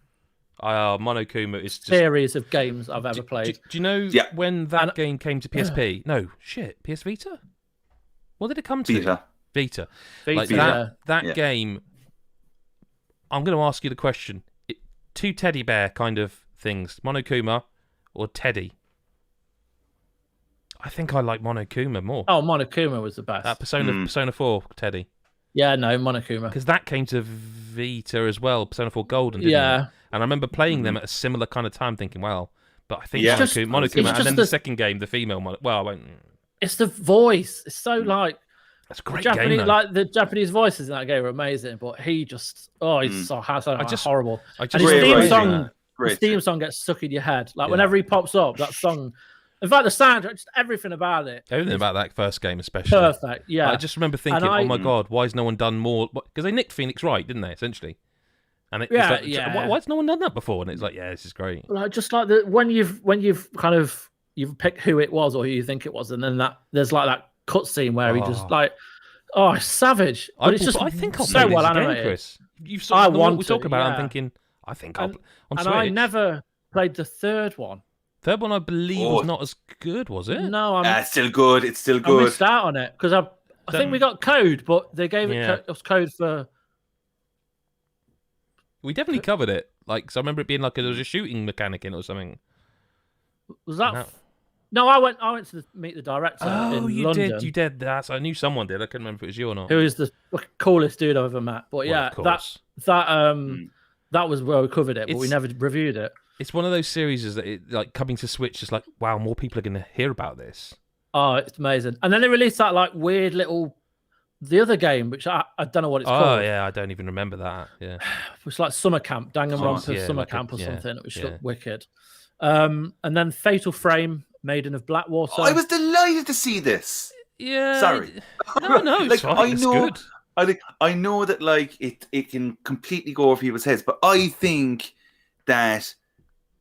Monokuma is just... series of games I've ever played. Do you know when that game came to PSP? No, shit, PS Vita? What did it come to? Vita. Like that game, I'm going to ask you the question. Two teddy bear kind of things, Monokuma or Teddy? I think I like Monokuma more. Oh, Monokuma was the best. Persona 4 Teddy. Yeah, no, Monokuma. Because that came to Vita as well, Persona 4 Golden, didn't it? And I remember playing them at a similar kind of time, thinking, well, but I think Monokuma, and then the second game, the female I won't... It's the voice. It's so like... That's a great game, like the Japanese voices in that game are amazing, but he just he's so horrible. And his theme song gets stuck in your head. Like whenever he pops up, that song. In fact, the soundtrack, just everything about it. Everything about that first game, especially. Perfect. Yeah. I just remember thinking, oh my god, why has no one done more? Because they nicked Phoenix Wright, didn't they? Essentially. And it's like, why has no one done that before? And it's like, this is great. Like just like when you've picked who it was or who you think it was, and then there's like that cutscene where he just like, it's savage. But it's just I think I'll so play well this animated. Game, Chris. You've sort of we talk about it, I'm thinking, I think I'll on Switch. I never played the third one. Third one, I believe, was not as good, was it? No, it's still good. It's still good. I missed out on it because I think we got code, but they gave us code for. We definitely covered it. Like, so I remember it being like there was a shooting mechanic in it or something. Was that? No, I went to meet the director. Oh, in you London, did. You did that. I knew someone did. I couldn't remember if it was you or not. Who is the coolest dude I've ever met? But that was where we covered it, but we never reviewed it. It's one of those series that like coming to Switch. Just like, wow, more people are going to hear about this. Oh, it's amazing. And then they released that like weird little the other game, which I don't know what it's called. Oh yeah, I don't even remember that. Yeah, it was like Summer Camp, Danganronpa Summer Camp or something. It was wicked. And then Fatal Frame, Maiden of Blackwater. I was delighted to see this. Yeah. Sorry. No, it's fine. It's good. I know that like it can completely go over people's heads, but I think that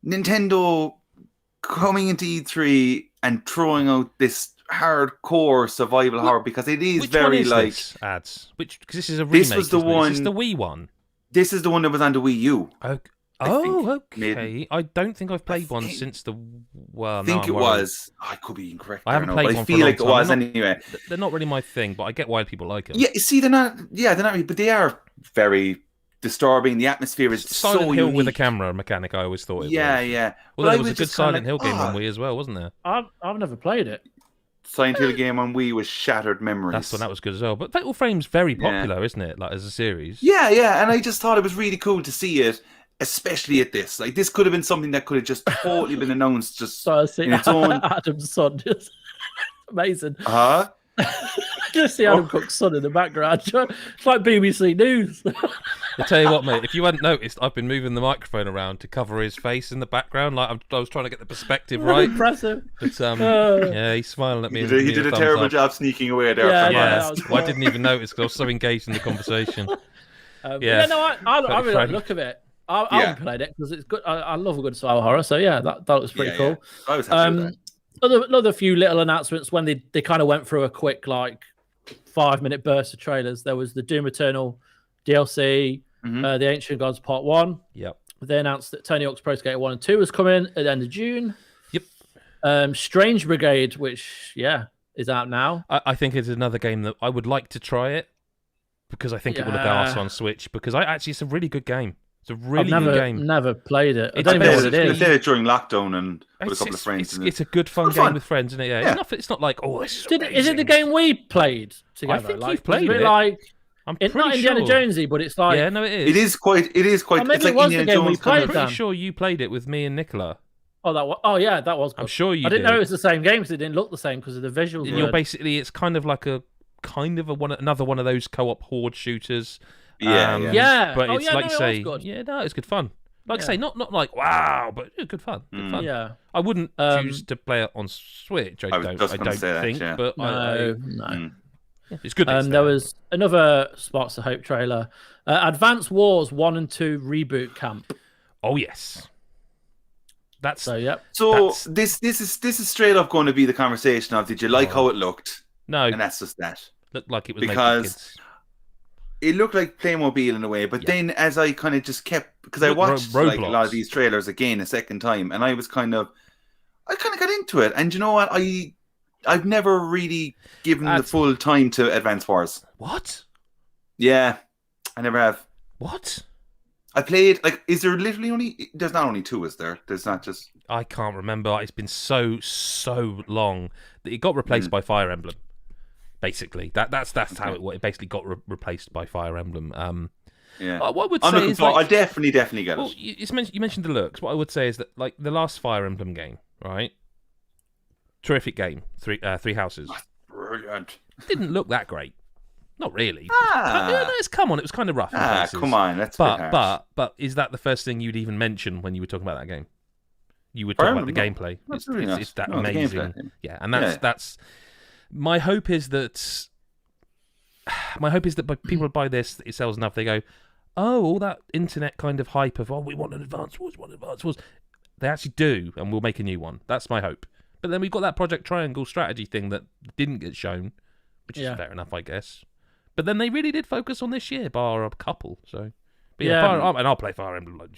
Nintendo coming into E3 and throwing out this hardcore survival horror, because it is very like ads. Which, because this is a remake. This was the one. This is the Wii one. This is the one that was on the Wii U. Okay. I don't think I've played one since the. Well, I think it was. I could be incorrect. I haven't played one. I feel like it was anyway. They're not really my thing, but I get why people like them. Yeah, see, they're not. Yeah, they're not. But they are very disturbing. The atmosphere is Silent so Hill unique. with a camera mechanic, I always thought it was. Yeah. Well, But there was a I good just kinda Silent Hill like, game on Wii as well, wasn't there? I've never played it. Silent Hill game on Wii was Shattered Memories. That's when that was good as well. But Fatal Frame's very popular, isn't it? Like as a series. Yeah, and I just thought it was really cool to see it, especially at this. Like, this could have been something that could have just totally been announced just So I see in its own... Adam's son. Just amazing. Huh? Just see Adam Cook's son in the background. It's like BBC News. I tell you what, mate. If you hadn't noticed, I've been moving the microphone around to cover his face in the background. Like I was trying to get the perspective right. Impressive. But yeah, he's smiling at me. He did a terrible job sneaking away there. Yeah, I didn't even notice because I was so engaged in the conversation. I really like the look of it. I haven't played it because it's good. I love a good survival horror. So yeah, that was pretty cool. I was happy with that. Another few little announcements when they kind of went through a quick 5-minute burst of trailers. There was the Doom Eternal DLC, the Ancient Gods Part 1. Yep. They announced that Tony Hawk's Pro Skater 1 and 2 was coming at the end of June. Yep. Strange Brigade, which is out now. I think it's another game that I would like to try it because I think it would have asked on Switch because it's a really good game. It's a really good game. Never played it. I It's don't even know what it I is. played it during lockdown and with a couple of friends. It's a good fun game with friends, isn't it? Yeah. It's not like, this is Is it the game we played together? I think you've played it. I'm It's pretty not Indiana sure. Jonesy, but it's like... Yeah, no, it is. It is quite. Oh, maybe it's like it was the Indiana game we Jones played kind I'm of. then. pretty sure you played it with me and Nicola. that was good. I'm sure you I didn't did. know it was the same game because it didn't look the same because of the visuals. And you're basically, it's kind of like another one of those co-op horde shooters. Yeah. But it's like it you say, was good. it's good fun. Like I say, not like wow, but good fun. Good fun. Yeah. I wouldn't choose to play it on Switch. I was don't just gonna say that, think, yeah. but No. it's good. There was another Sparks of Hope trailer. Advance Wars 1 and 2 Reboot Camp. Oh yes. That's So yep. So this is straight up going to be the conversation of did you like how it looked? no. And that's just that. Looked like it was made for Because kids. it looked like Playmobil in a way, but then as I kind of just kept because I watched Roblox. like a lot of these trailers again a second time, and I kind of got into it. And you know what? I've never really given the full time to Advance Wars. What? Yeah, I never have. What? I played is there literally only? There's not only two, is there? There's not just. I can't remember. It's been so long that it got replaced by Fire Emblem. Basically, that's how it basically got replaced by Fire Emblem. Yeah, what I would I'm say looking is for. I definitely get well, it. you mentioned the looks. What I would say is that like the last Fire Emblem game, right? Terrific game. Three Houses. Brilliant. Didn't look that great. Not really. Ah. Come on, it was kind of rough. in places. Come on, that's but is that the first thing you'd even mention when you were talking about that game? You would talk about the gameplay. It's that amazing. Yeah, and that's. My hope is that by people buy this, it sells enough. They go, all that internet kind of hype of we want an Advance Wars, They actually do, and we'll make a new one. That's my hope. But then we've got that Project Triangle strategy thing that didn't get shown, which is fair enough, I guess. But then they really did focus on this year, bar a couple. So, but and I'll play Fire Emblem.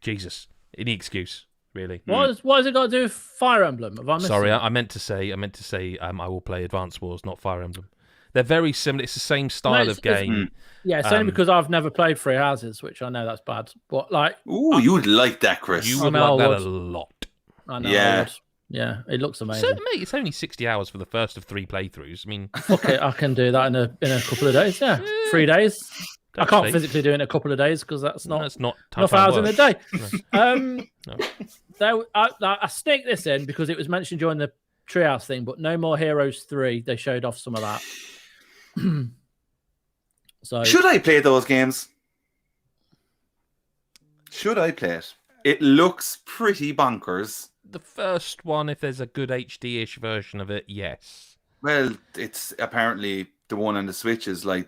Jesus, any excuse, really. What has it got to do with Fire Emblem? Have I missed Sorry, it? I meant to say, I will play Advance Wars, not Fire Emblem. They're very similar. It's the same style of game. Yeah, it's only because I've never played Three Houses, which I know that's bad. But you would like that, Chris. You would like that a lot. I know. Yeah. Yeah, it looks amazing. So, mate, it's only 60 hours for the first of 3 playthroughs. I mean, okay, I can do that in a couple of days. Yeah, 3 days. I can't physically do it in a couple of days because that's not enough hours in a day. No. I sneaked this in because it was mentioned during the Treehouse thing, but No More Heroes 3. They showed off some of that. So should I play those games? Should I play it? It looks pretty bonkers. The first one, if there's a good HD-ish version of it, yes. Well, it's apparently the one on the Switch is good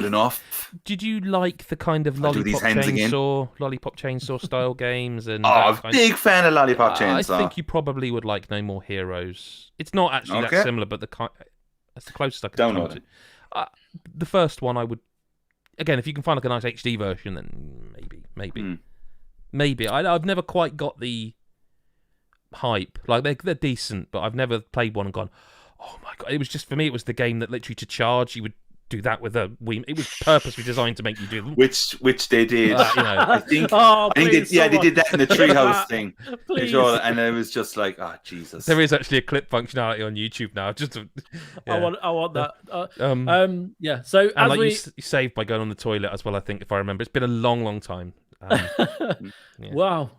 enough. Did you like the kind of lollipop chainsaw style games? And I'm a big fan of Lollipop Chainsaw. I think you probably would like No More Heroes. It's not actually that similar, but that's the closest I can come to. The first one, I would. Again, if you can find a nice HD version, then maybe. Maybe. I've never quite got the hype. Like, they're decent, but I've never played one and gone, oh my God. It was just, for me, it was the game that literally to charge, you would do that with a Wii. It was purposely designed to make you do them. Which they did. I think. Oh, I think they did that in the treehouse thing. Please. And it was just like, oh Jesus. There is actually a clip functionality on YouTube now. Just I want that. Yeah. So and as like you save by going on the toilet as well. I think if I remember, it's been a long time. Yeah. Wow.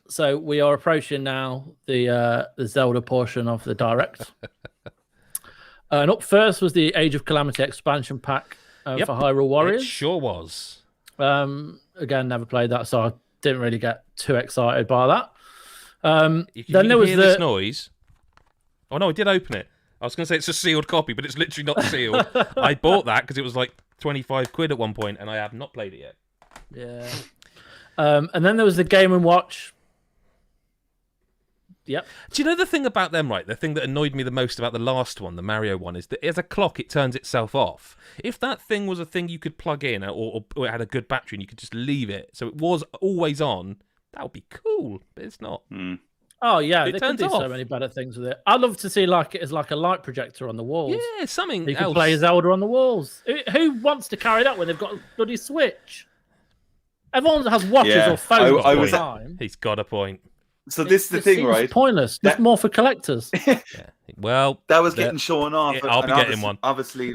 So we are approaching now the Zelda portion of the Direct. And up first was the Age of Calamity expansion pack for Hyrule Warriors. It sure was. Again, never played that, so I didn't really get too excited by that. Then there was this noise. Oh no, I did open it. I was going to say it's a sealed copy, but it's literally not sealed. I bought that because it was like 25 quid at one point, and I have not played it yet. Yeah. And then there was the Game & Watch. Yep. Do you know the thing about them, right? The thing that annoyed me the most about the last one, the Mario one, is that as a clock, it turns itself off. If that thing was a thing you could plug in or it had a good battery and you could just leave it so it was always on, that would be cool, but it's not. Oh, yeah. It they can do so many better things with it. I'd love to see it as like a light projector on the walls. Yeah, something you else. can play Zelda on the walls. Who wants to carry that when they've got a bloody Switch? Everyone has watches or phones all the time. He's got a point. So this is the thing, right? Pointless. It's more for collectors. Well, that was getting shown off. I'll be getting one. Obviously,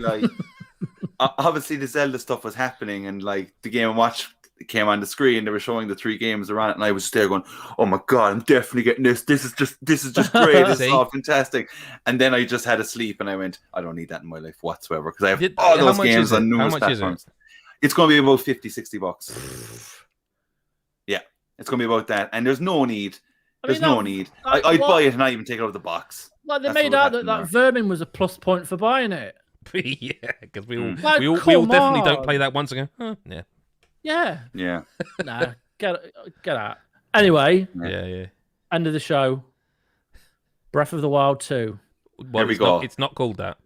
obviously the Zelda stuff was happening, and like the Game & Watch came on the screen. They were showing the 3 games around it, and I was there going, "Oh my god, I'm definitely getting this. This is just great. This is all fantastic." And then I just had a sleep, and I went, "I don't need that in my life whatsoever because I have all those games on numerous platforms." It's going to be about $50-$60. Yeah, it's going to be about that, and there's no need. There's no need. I'd buy it and not even take it out of the box. Like they made out that Vermin was a plus point for buying it. Yeah, because we all definitely don't play that once ago. Yeah. Nah, get out. Anyway. Yeah. End of the show. Breath of the Wild 2. Well, there we go. It's not called that.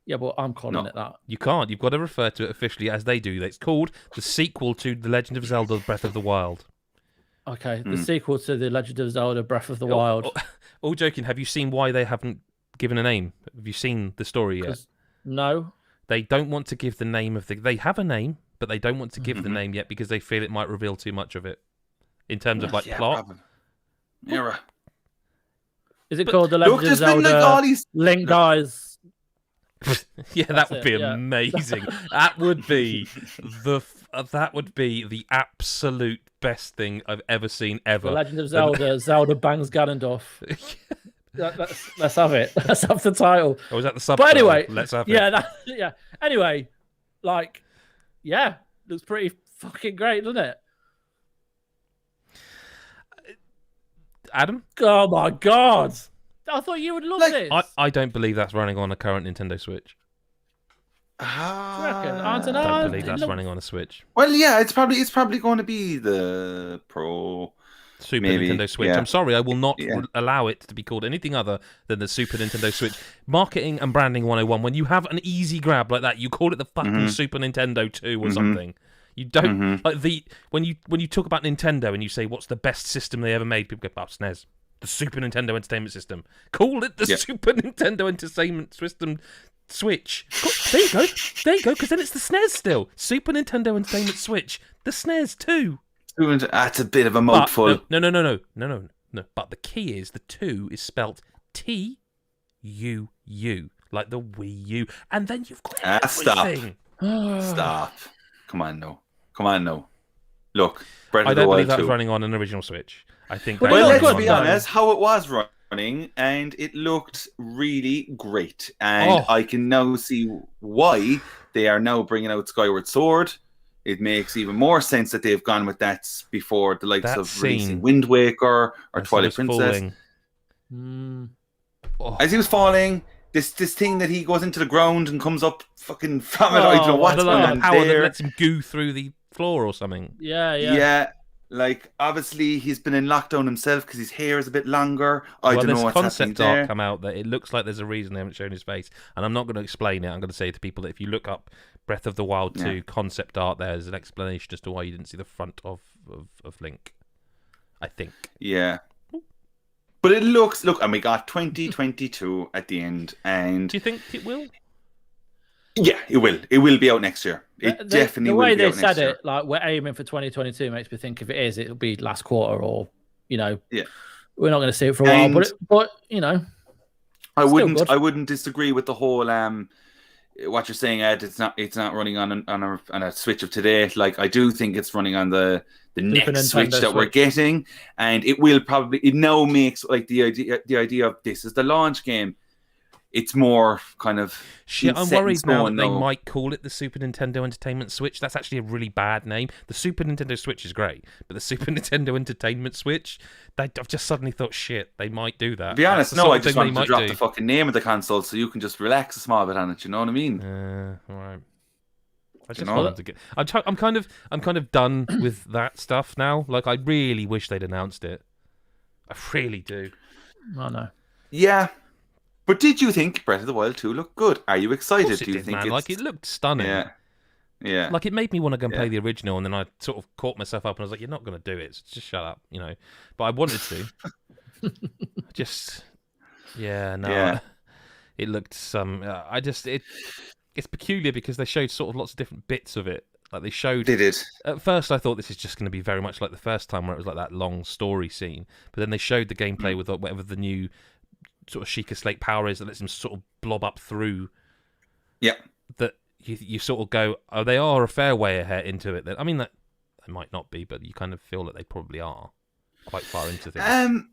Yeah, but I'm calling it that. You can't. You've got to refer to it officially as they do. It's called the sequel to The Legend of Zelda: Breath of the Wild. Okay, the sequel to The Legend of Zelda: Breath of the Wild. All joking, have you seen why they haven't given a name? Have you seen the story yet? No. They don't want to give the name of the... They have a name, but they don't want to give the name yet because they feel it might reveal too much of it. In terms of, plot. Yeah. Is it called The Legend of Zelda Link Dies? Yeah, that would be amazing. That would be the absolute best thing I've ever seen ever. The Legend of Zelda, Zelda bangs Ganondorf. Let's have it. Let's have the title. Oh, was that the subtitle? But anyway, let's have it. Anyway, looks pretty fucking great, doesn't it? Adam? Oh my god! I thought you would love this. I don't believe that's running on a current Nintendo Switch. I don't know. I don't believe that's running on a Switch. Well, yeah, it's probably going to be the Pro Super Nintendo Switch. Yeah. I'm sorry, I will not allow it to be called anything other than the Super Nintendo Switch. Marketing and branding 101. When you have an easy grab like that, you call it the fucking Super Nintendo 2 or something. You don't when you talk about Nintendo and you say what's the best system they ever made, people go, "Oh, SNES." The Super Nintendo Entertainment System. Call it the Super Nintendo Entertainment System Switch. There you go, because then it's the SNES still. Super Nintendo Entertainment Switch. The SNES too. That's a bit of a mouthful. No. But the key is the 2 is spelt TUU, like the Wii U. And then you've got everything. Stop. Come on, no. Look, Breath I of the don't Wild believe that 2. was running on an original Switch. I think. Well, let's be honest. How it was running, and it looked really great. And I can now see why they are now bringing out Skyward Sword. It makes even more sense that they've gone with that before the likes of releasing Wind Waker or Twilight Princess. As he was falling, this thing that he goes into the ground and comes up fucking from it. I don't know what's going on power there. That lets him goo through the floor or something. Yeah. Like, obviously, he's been in lockdown himself because his hair is a bit longer. I don't know what's happening there. Concept art come out that it looks like there's a reason they haven't shown his face. And I'm not going to explain it. I'm going to say to people that if you look up Breath of the Wild 2 concept art, there's an explanation as to why you didn't see the front of Link. I think. Yeah. But it looks... Look, and we got 2022 at the end. And do you think it will? Yeah, it will. It will be out next year. It definitely will be out next year. The way they said it, like we're aiming for 2022, makes me think if it is, it'll be last quarter, or yeah, we're not going to see it for a while. But I wouldn't disagree with the whole what you're saying, Ed. It's not running on a Switch of today. Like, I do think it's running on the next Switch that we're getting, and it will probably. It now makes like the idea of this is the launch game. It's more kind of shit. I'm worried now that they might call it the Super Nintendo Entertainment Switch. That's actually a really bad name. The Super Nintendo Switch is great, but the Super Nintendo Entertainment Switch, I've just suddenly thought, shit, they might do that. To be honest, no, I just wanted to drop the fucking name of the console so you can just relax a small bit on it. You know what I mean? All right. I just wanted to get. I'm kind of done with that stuff now. Like, I really wish they'd announced it. I really do. I know. Yeah. But did you think Breath of the Wild 2 looked good? Are you excited? Of course it did, man. Like, it looked stunning. Yeah. Like, it made me want to go and play the original, and then I sort of caught myself up, and I was like, "You're not going to do it. So just shut up," But I wanted to. It looked it's peculiar because they showed sort of lots of different bits of it. Like they showed. They did. At first, I thought this is just going to be very much like the first time, where it was like that long story scene. But then they showed the gameplay with whatever the new sort of Sheikah Slate power is that lets him sort of blob up through. Yeah. That you sort of go, oh, they are a fair way ahead into it. I mean, that they might not be, but you kind of feel that they probably are quite far into things.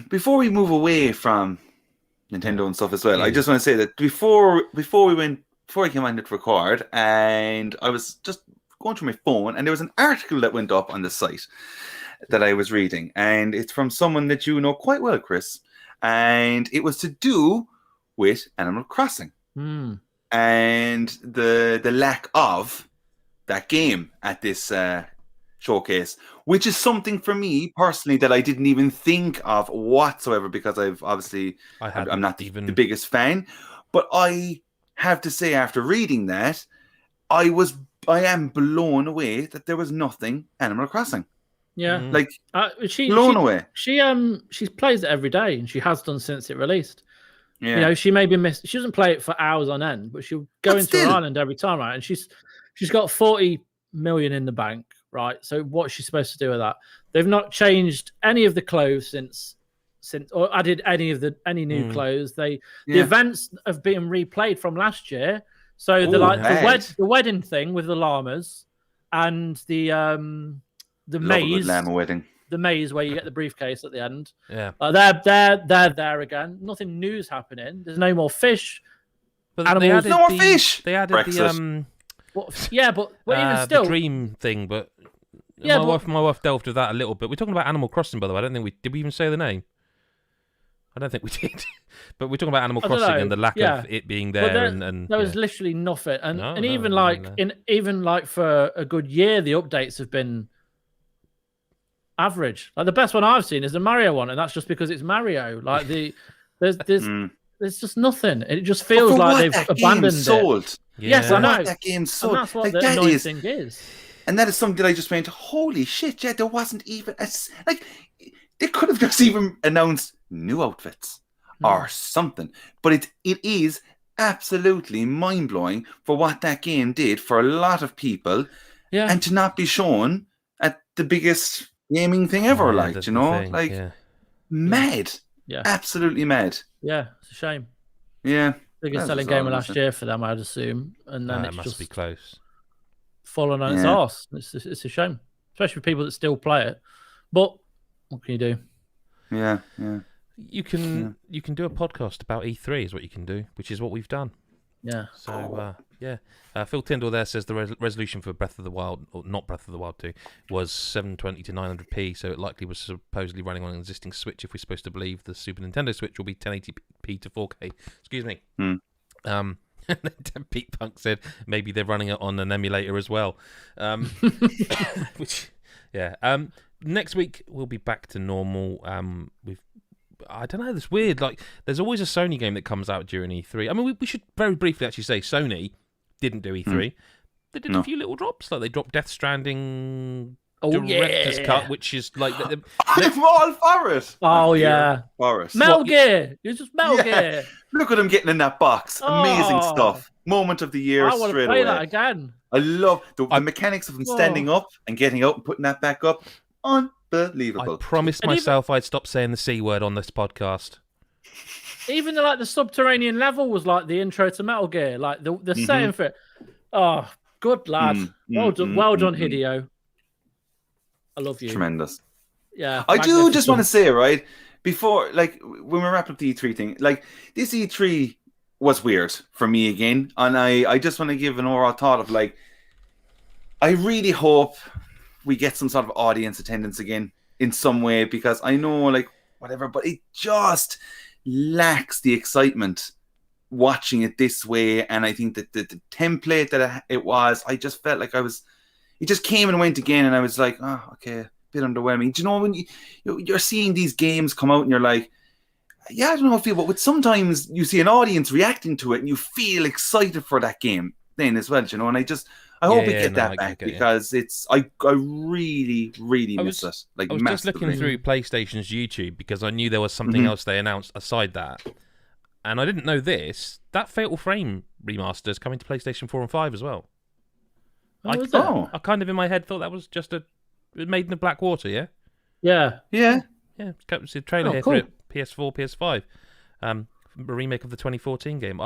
Before we move away from Nintendo and stuff as well, I just want to say that before I came on to record, and I was just going through my phone, and there was an article that went up on the site that I was reading, and it's from someone that you know quite well, Chris. And it was to do with Animal Crossing and the lack of that game at this showcase, which is something for me personally that I didn't even think of whatsoever, because I'm not the biggest fan. But I have to say, after reading that, I am blown away that there was nothing Animal Crossing. Yeah, like blown away. She plays it every day, and she has done since it released. Yeah, she maybe she doesn't play it for hours on end, but she'll go into her island every time, right? And she's got 40 million in the bank, right? So what's she supposed to do with that? They've not changed any of the clothes since or added any new clothes. The events have been replayed from last year. So the wedding thing with the llamas and the maze, llama wedding. The maze where you get the briefcase at the end. Yeah, they're there again. Nothing new's happening. There's no more fish. But animals. No more fish. They added Brexit. But even still, the dream thing. But yeah, my wife delved with that a little bit. We're talking about Animal Crossing, by the way. I don't think did we even say the name? I don't think we did. But we're talking about Animal Crossing and the lack of it being there. And there was literally nothing. Even for a good year, the updates have been average. Like the best one I've seen is the Mario one, and that's just because it's Mario. Like there's just nothing. It just feels like they've abandoned it. Yeah. Yes, I know. That game sold. And that's what the annoying thing is. And that is something that I just went, holy shit! Yeah, there wasn't even they could have just even announced new outfits or something. But it is absolutely mind blowing for what that game did for a lot of people, and to not be shown at the biggest gaming thing ever, mad. Yeah, absolutely mad. Yeah, it's a shame. Yeah, biggest selling game of last year for them, I'd assume, and then it must just be close. Fallen on its arse. It's a shame, especially for people that still play it. But what can you do? Yeah. You can do a podcast about E3 is what you can do, which is what we've done. Yeah. So Phil Tyndall there says the resolution for Breath of the Wild, or not Breath of the Wild 2, was 720 to 900p. So it likely was supposedly running on an existing Switch. If we're supposed to believe the Super Nintendo Switch will be 1080p to 4K. Excuse me. Pete Punk said maybe they're running it on an emulator as well. Next week we'll be back to normal. I don't know, it's weird. Like, there's always a Sony game that comes out during E3. I mean, we should very briefly actually say Sony didn't do E3. They did a few little drops. Like, they dropped Death Stranding director's cut, which is like I'm all for it. Oh I'm here yeah, for it. Metal Gear. It's just Metal Gear. Look at him getting in that box. Amazing Oh. stuff. Moment of the year I want to straight play away. that again. I love the mechanics of him standing up and getting out and putting that back up. Unbelievable. I promised myself I'd stop saying the C word on this podcast. Even the subterranean level was like the intro to Metal Gear, like the setting for it. Oh, good lad. Well done, Hideo. I love you. Tremendous. Yeah. I do just want to say, right, before, like, when we wrap up the E3 thing, like, this E3 was weird for me again. And I just want to give an overall thought of, like, I really hope we get some sort of audience attendance again in some way, because I know, like, whatever, but it just lacks the excitement watching it this way. And I think that the template that it was, I just felt like it just came and went again, and I was like, oh, okay, a bit underwhelming. Do you know when you're seeing these games come out and you're like, yeah, I don't know how I feel, but sometimes you see an audience reacting to it and you feel excited for that game then as well, you know, and I hope we get that back, because I really, really miss it. Like, I was just looking through PlayStation's YouTube because I knew there was something else they announced aside that. And I didn't know this. That Fatal Frame remaster is coming to PlayStation 4 and 5 as well. I kind of in my head thought that was just made in the Blackwater, yeah? Yeah. Yeah, it's a trailer here for it, PS4, PS5. A remake of the 2014 game.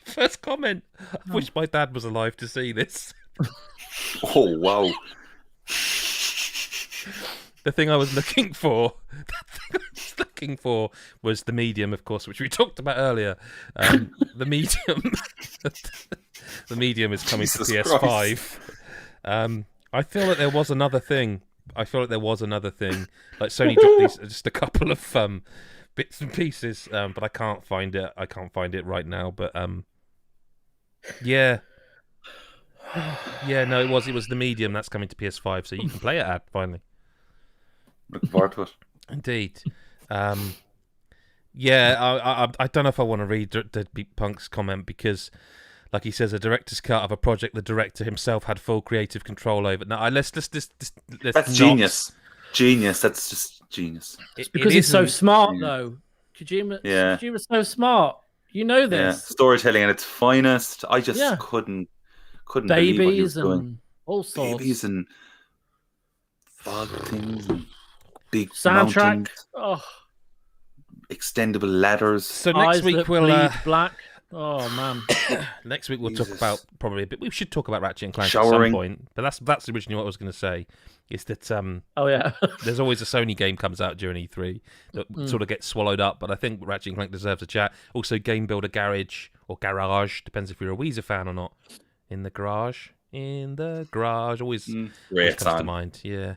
First comment. I wish my dad was alive to see this. Oh, wow. The thing I was looking for was The Medium, of course, which we talked about earlier. The Medium. The Medium is coming to PS5. I feel like there was another thing. Like Sony dropped just a couple of bits and pieces, but I can't find it. I can't find it right now. But yeah, no, it was The Medium that's coming to PS5, so you can play it finally. Looking forward to it. Indeed. I don't know if I want to read Deadbeat Punk's comment, because, like he says, a director's cut of a project the director himself had full creative control over. Now, let's that's genius. Genius. That's just genius. It's because he's so smart, though. Kojima's so smart. You know this. Yeah. Storytelling at its finest. I just couldn't believe what he was doing. And all sorts. Babies and fog things and big soundtrack. Extendable ladders. So next week we'll black. Oh man! Next week we'll talk about probably a bit. We should talk about Ratchet and Clank at some point. But that's originally what I was going to say. Is that there's always a Sony game comes out during E3 that sort of gets swallowed up. But I think Ratchet and Clank deserves a chat. Also, Game Builder Garage or Garage, depends if you're a Weezer fan or not. In the garage, always comes to mind. Yeah,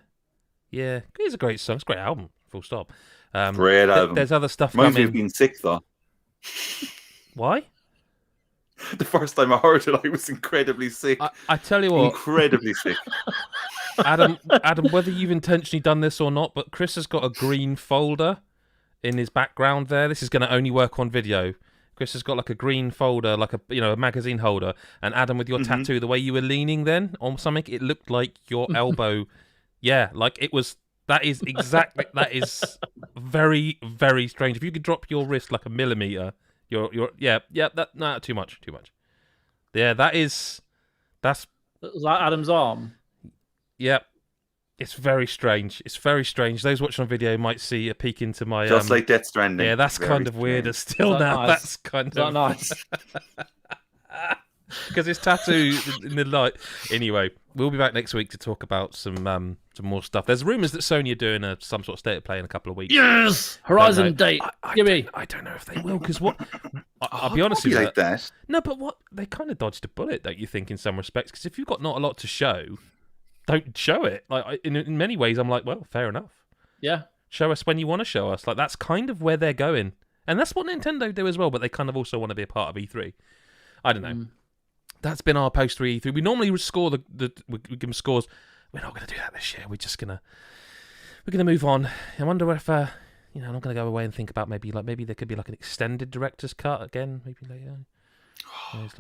it's a great song. It's a great album. Full stop. Great album. There's other stuff coming. Reminds me of being sick though. Why? The first time I heard it, I was incredibly sick. I tell you what, incredibly sick. Adam, whether you've intentionally done this or not, but Chris has got a green folder in his background there. This is going to only work on video. Chris has got like a green folder, like a magazine holder. And Adam, with your tattoo, the way you were leaning then on something, it looked like your elbow. Yeah, like it was. That is very, very strange. If you could drop your wrist like a millimeter, too much. Yeah, that's like Adam's arm. Yeah, it's very strange. Those watching on video might see a peek into my just like Death Stranding. Yeah, that's kind of weirder still now. Nice? That's kind of nice. Because it's tattoo in the light. Anyway, we'll be back next week to talk about some more stuff. There's rumours that Sony are doing some sort of state of play in a couple of weeks. Yes, Horizon date. Give me. I don't know if they will, because I'll be honest with you. Like that. No, but they kind of dodged a bullet, don't you think, in some respects? Because if you've got not a lot to show, don't show it. Like in many ways, I'm like, well, fair enough. Yeah. Show us when you want to show us. Like that's kind of where they're going, and that's what Nintendo do as well. But they kind of also want to be a part of E3. I don't know. That's been our post E3. We normally score we give them scores. We're not going to do that this year. We're gonna move on. I wonder if I'm not going to go away and think about maybe there could be like an extended director's cut again, maybe later. It's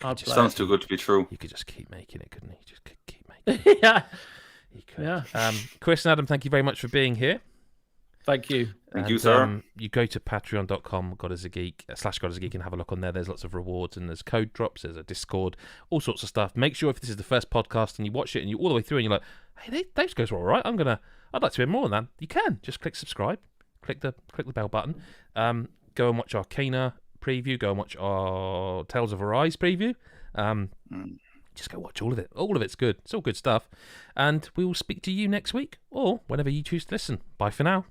like, sounds too good to be true. You could just keep making it, couldn't you? Just keep Yeah. You could. Yeah. Chris and Adam, thank you very much for being here. Thank you. Thank you, sir. You go to patreon.com, /GodIsAGeek, and have a look on there. There's lots of rewards and there's code drops, there's a Discord, all sorts of stuff. Make sure if this is the first podcast and you watch it and you're all the way through and you're like, hey, those guys are all right. I'd like to hear more on that. You can just click subscribe, click the bell button. Go and watch our Arcana preview. Go and watch our Tales of Arise preview. Just go watch all of it. All of it's good. It's all good stuff. And we will speak to you next week or whenever you choose to listen. Bye for now.